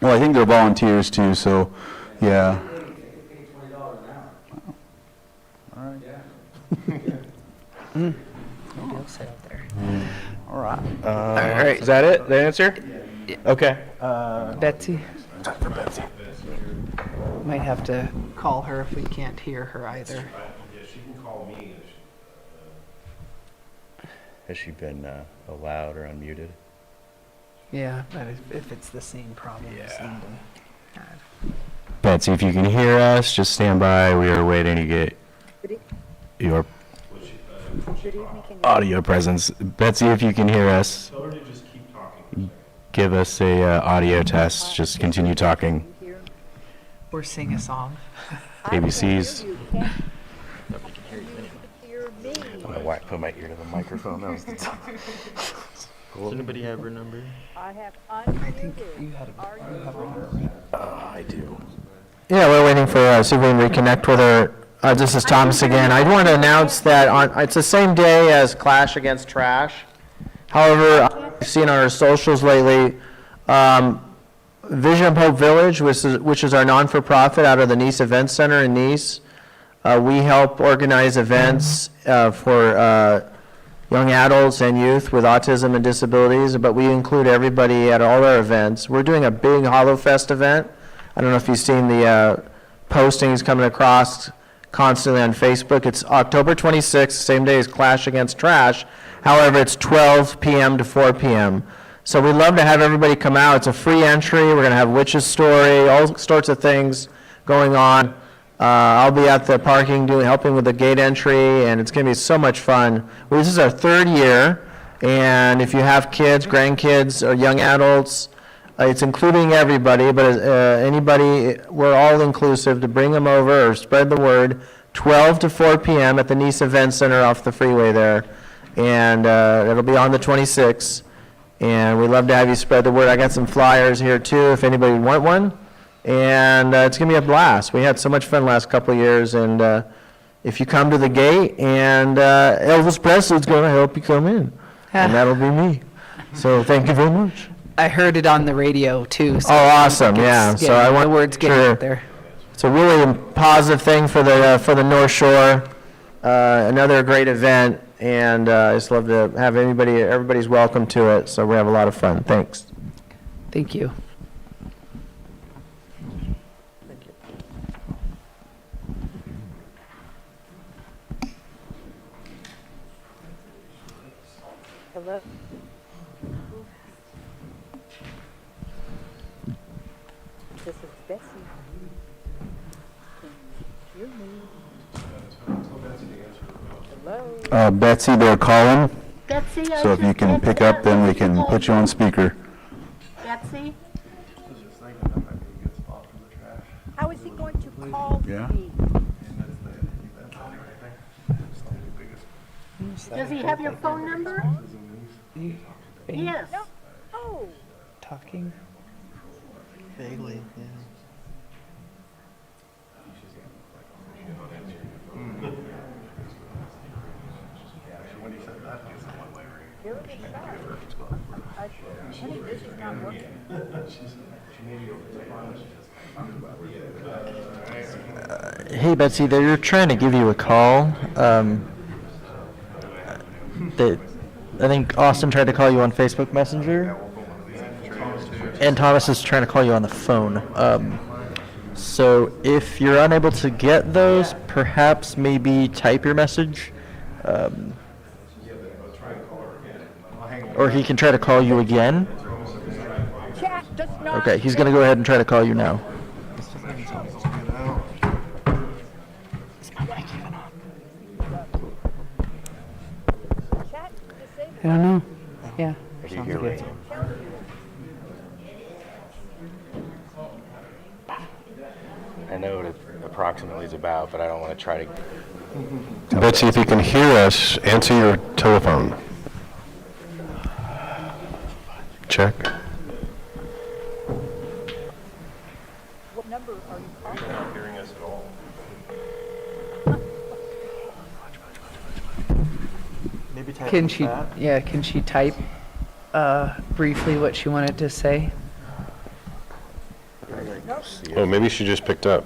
well, I think they're volunteers too, so, yeah. All right. Is that it? The answer? Okay. Betsy? Time for Betsy. Might have to call her if we can't hear her either. Yeah, she can call me. Has she been allowed or unmuted? Yeah, but if it's the same problem as Linda had. Betsy, if you can hear us, just stand by. We are waiting to get your audio presence. Betsy, if you can hear us, Tell her to just keep talking. give us a audio test. Just continue talking. Or sing a song. ABCs. I'm gonna put my ear to the microphone. Does anybody have her number? I have I think you had I do. Yeah, we're waiting for, see if we can reconnect with her. This is Thomas again. I want to announce that it's the same day as Clash Against Trash. However, I've seen on our socials lately, Vision of Hope Village, which is our non-for-profit out of the Nice Event Center in Nice. We help organize events for young adults and youth with autism and disabilities, but we include everybody at all our events. We're doing a big Hollow Fest event. I don't know if you've seen the postings coming across constantly on Facebook. It's October 26th, same day as Clash Against Trash. However, it's 12 p.m. to 4 p.m. So we'd love to have everybody come out. It's a free entry. We're going to have Witch's Story, all sorts of things going on. I'll be at the parking helping with the gate entry, and it's going to be so much fun. This is our third year, and if you have kids, grandkids, or young adults, it's including everybody, but anybody, we're all inclusive to bring them over or spread the word. 12 to 4 p.m. at the Nice Event Center off the freeway there, and it'll be on the 26th. And we'd love to have you spread the word. I got some flyers here too, if anybody would want one. And it's going to be a blast. We had so much fun last couple of years, and if you come to the gate, and Elvis Presley's going to help you come in, and that'll be me. So thank you very much. I heard it on the radio too. So Awesome, yeah. So I want the words getting out there. It's a really positive thing for the North Shore. Another great event, and I just love to have everybody's welcome to it. So we have a lot of fun. Thanks. Thank you. Hello. This is Bessie. Can you hear me? Hello. Betsy, they're calling, Betsy, so if you can pick up, then we can put you on speaker. Betsy? How is he going to call Yeah. me? Does he have your phone number? Yes. Oh. Talking. Vaguely, yeah. Hey Betsy, they're trying to give you a call. I think Austin tried to call you on Facebook Messenger, and Thomas is trying to call you on the phone. So if you're unable to get those, perhaps maybe type your message, or he can try to call you again. Chat does not. Okay, he's going to go ahead and try to call you now. I don't know. Yeah. Are you here, Ray? I know what it approximately is about, but I don't want to try to. Betsy, if you can hear us, answer your telephone. check. What number are you calling? You're not hearing us at all. Maybe type Can in she, chat. yeah, can she type briefly what she wanted to say? Oh, maybe she just picked up.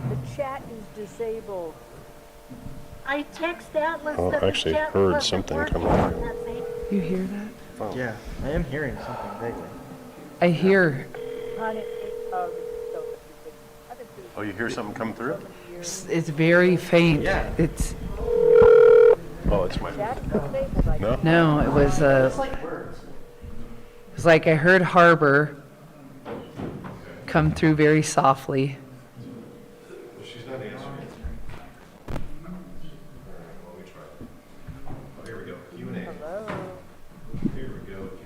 The chat is disabled. I text Atlas Oh, that the actually chat heard wasn't something working coming on through. that thing. You hear that? Yeah, I am hearing something vaguely. I hear, On it, so I've been through Oh, you hear something come through? it's very faint. Yeah. It's, Oh, it's my. chat is disabled. I No? no, it was like I heard Harbor come through very softly. She's not answering. Well, we tried. Oh, here we go. Q&A. Hello. Here we go. Q&A.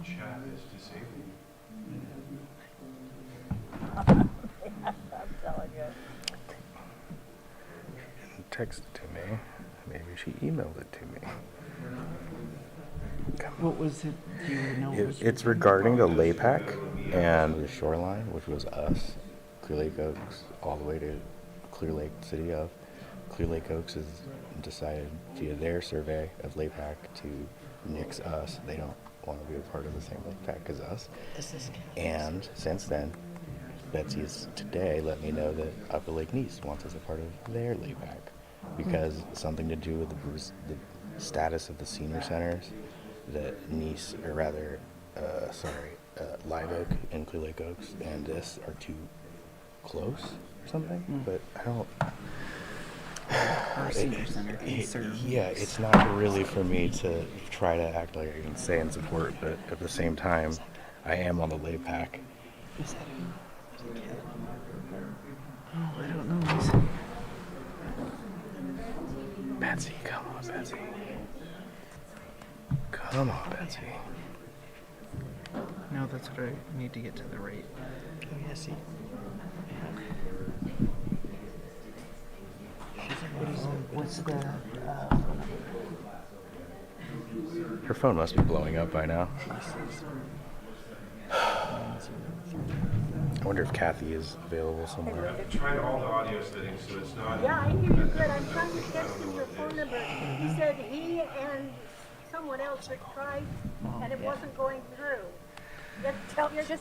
Chat is disabled. I'm telling you. Text it to me. Maybe she emailed it to me. What was it? Do you know? It's regarding the LAPAC and the shoreline, which was us, Clear Lake Oaks, all the way to Clear Lake, city of. Clear Lake Oaks has decided via their survey of LAPAC to nix us. They don't want to be a part of the same LAPAC as us. And since then, Betsy has today let me know that Upper Lake Nice wants us a part of their LAPAC because something to do with the status of the senior centers that Nice, or rather, Live Oak and Clear Lake Oaks and this are too close or something, but I don't. Our senior center can serve. Yeah, it's not really for me to try to act like I can say in support, but at the same time, I am on the LAPAC. Is that who? Oh, I don't know. Betsy, come on, Betsy. Come on, Betsy. No, that's what I need to get to the rate. Oh, yeah, see. What's the, Her phone must be blowing up by now. I wonder if Kathy is available somewhere. I've tried all the audio settings, so it's not. Yeah, I hear you good. I'm trying to text him your phone number. He said he and someone else had tried, and it wasn't going through.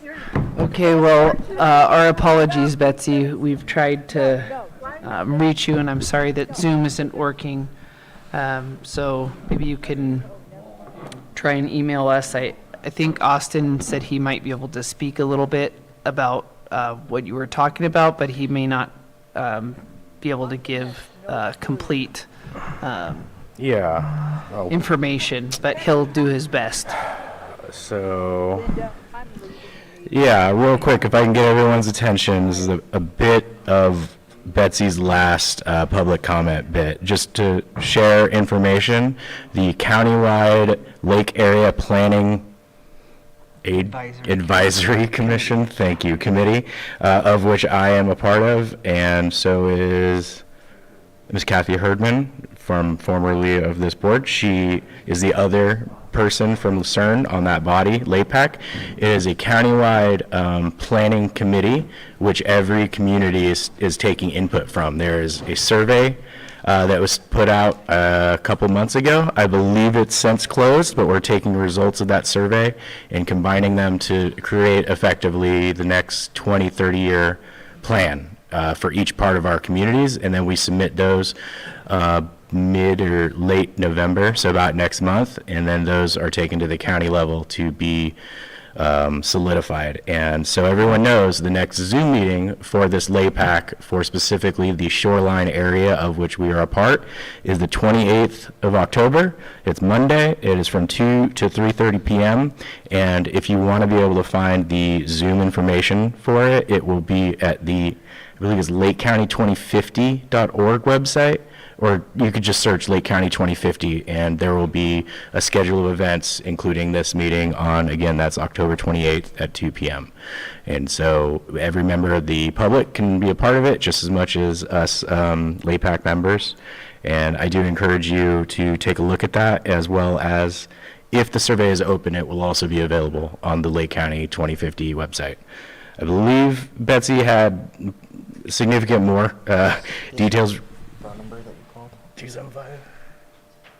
You're okay, well, our apologies, Betsy. We've tried to reach you, and I'm sorry that Zoom isn't working. So maybe you can try and email us. I think Austin said he might be able to speak a little bit about what you were talking about, but he may not be able to give complete information, but he'll do his best. So, yeah, real quick, if I can get everyone's attention, this is a bit of Betsy's last public comment bit. Just to share information, the countywide Lake Area Planning Advisory Commission, thank you, committee, of which I am a part of, and so is Ms. Kathy Herdman, formerly of this board. She is the other person from Lucerne on that body, LAPAC. It is a countywide planning committee, which every community is taking input from. There is a survey that was put out a couple months ago. I believe it's since closed, but we're taking results of that survey and combining them to create effectively the next 20, 30-year plan for each part of our communities, and then we submit those mid or late November, so about next month, and then those are taken to the county level to be solidified. And so everyone knows the next Zoom meeting for this LAPAC, for specifically the shoreline area of which we are a part, is the 28th of October. It's Monday. It is from 2 to 3:30 p.m. And if you want to be able to find the Zoom information for it, it will be at the, I believe it's lakecounty2050.org website, or you could just search Lake County 2050, and there will be a schedule of events, including this meeting on, again, that's October 28th at 2 p.m. And so every member of the public can be a part of it, just as much as us LAPAC members. And I do encourage you to take a look at that, as well as if the survey is open, it will also be available on the Lake County 2050 website. I believe Betsy had significant more details. Phone number that you called? 275?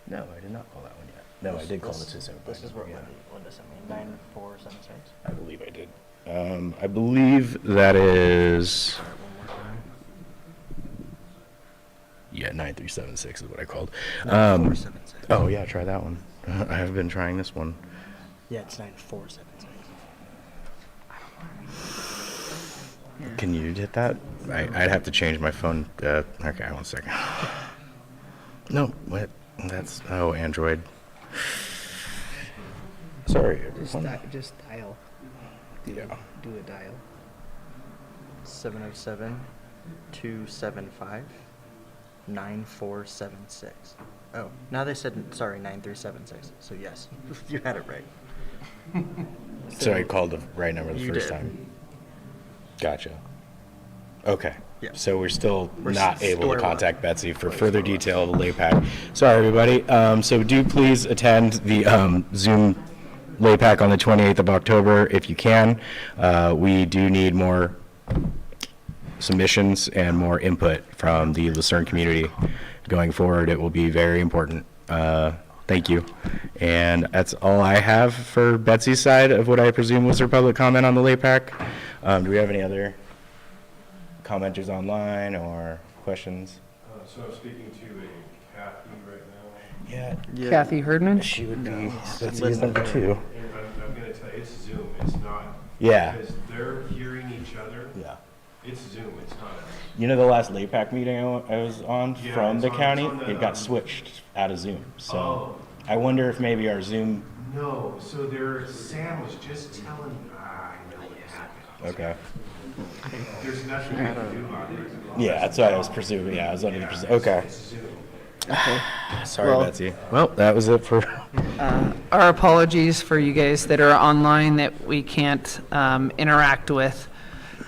No, I did not call that one yet. No, I did call the 275. This is what does that mean? 9476? I believe I did. I believe that is, yeah, 9376 is what I called. 9476. Oh, yeah, try that one. I have been trying this one. Yeah, it's 9476. Can you hit that? I'd have to change my phone. Okay, 1 second. No, what? That's, oh, Android. Sorry, everyone. Just dial. Yeah. Do a dial. 707-275-9476. Oh, now they said, sorry, 9376. So yes, you had it right. So I called the right number the You first did. time. Gotcha. Okay. Yeah. So we're still We're not able store to one. contact Betsy for further detail of the LAPAC. Sorry, everybody. So do please attend the Zoom LAPAC on the 28th of October if you can. We do need more submissions and more input from the Lucerne community going forward. It will be very important. Thank you. And that's all I have for Betsy's side of what I presume was her public comment on the LAPAC. Do we have any other commenters online or questions? So I'm speaking to a Kathy right now. Yeah. Kathy Herdman? She would be, Betsy's number 2. And I'm going to tell you, it's Zoom, it's not. Yeah. Because they're hearing each other. Yeah. It's Zoom, it's not us. You know the last LAPAC meeting I was on Yeah, from it's the on- county? it's on the, It got switched out of Zoom. So Oh. I wonder if maybe our Zoom, No, so Sam was just telling me, I know what happened. okay. There's nothing we can do about it. Yeah, that's what I was presuming. Yeah, I was under the presumption. Okay. It's Zoom. Sorry, Well- Betsy. Well, that was it for. Our apologies for you guys that are online that we can't interact with.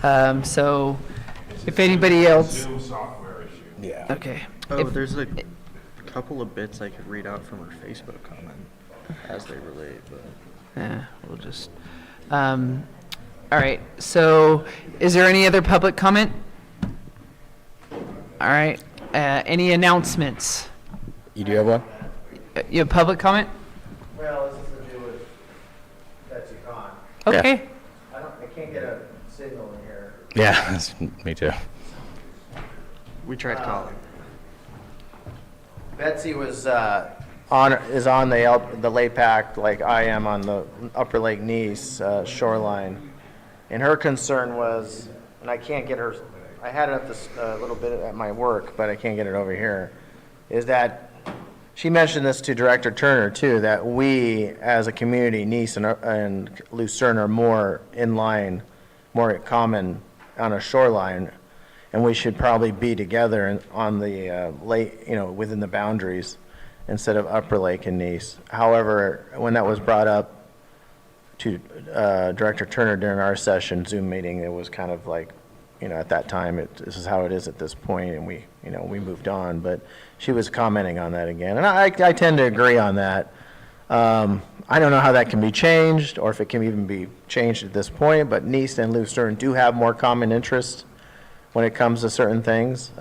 So if anybody else, Zoom software issue. Yeah. okay. Oh, If- there's a couple of bits I could read out from her Facebook comment as they relate, but. Yeah, we'll just, all right, so is there any other public comment? All right, any announcements? You do have one? You have public comment? Well, this is to do with Betsy Con. Okay, I can't get a signal in here. Yeah, that's me too. We tried calling. Betsy was is on the LAPAC like I am on the Upper Lake Nice shoreline, and her concern was, and I can't get her. I had it up this little bit at my work, but I can't get it over here. Is that she mentioned this to Director Turner too? That we, as a community, Nice and Lucerne are more in line, more common on a shoreline. And we should probably be together on the lake, within the boundaries, instead of Upper Lake and Nice. However, when that was brought up to Director Turner during our Zoom meeting, it was kind of like, at that time, this is how it is at this point, and we moved on. But she was commenting on that again, and I tend to agree on that. I don't know how that can be changed, or if it can even be changed at this point. But Nice and Lucerne do have more common interests when it comes to certain things,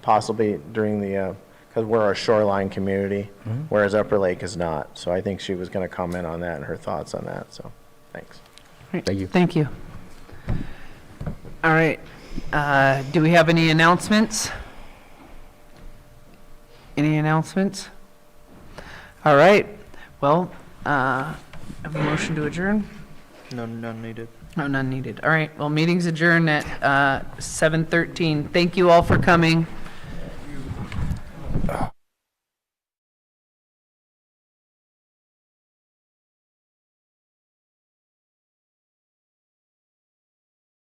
possibly during the, because we're a shoreline community, whereas Upper Lake is not. So I think she was going to comment on that and her thoughts on that, so, thanks. Thank you. thank you. All right, do we have any announcements? Any announcements? All right, well, have a motion to adjourn? None needed. No, none needed. All right, well, meeting's adjourned at 7:13. Thank you all for coming.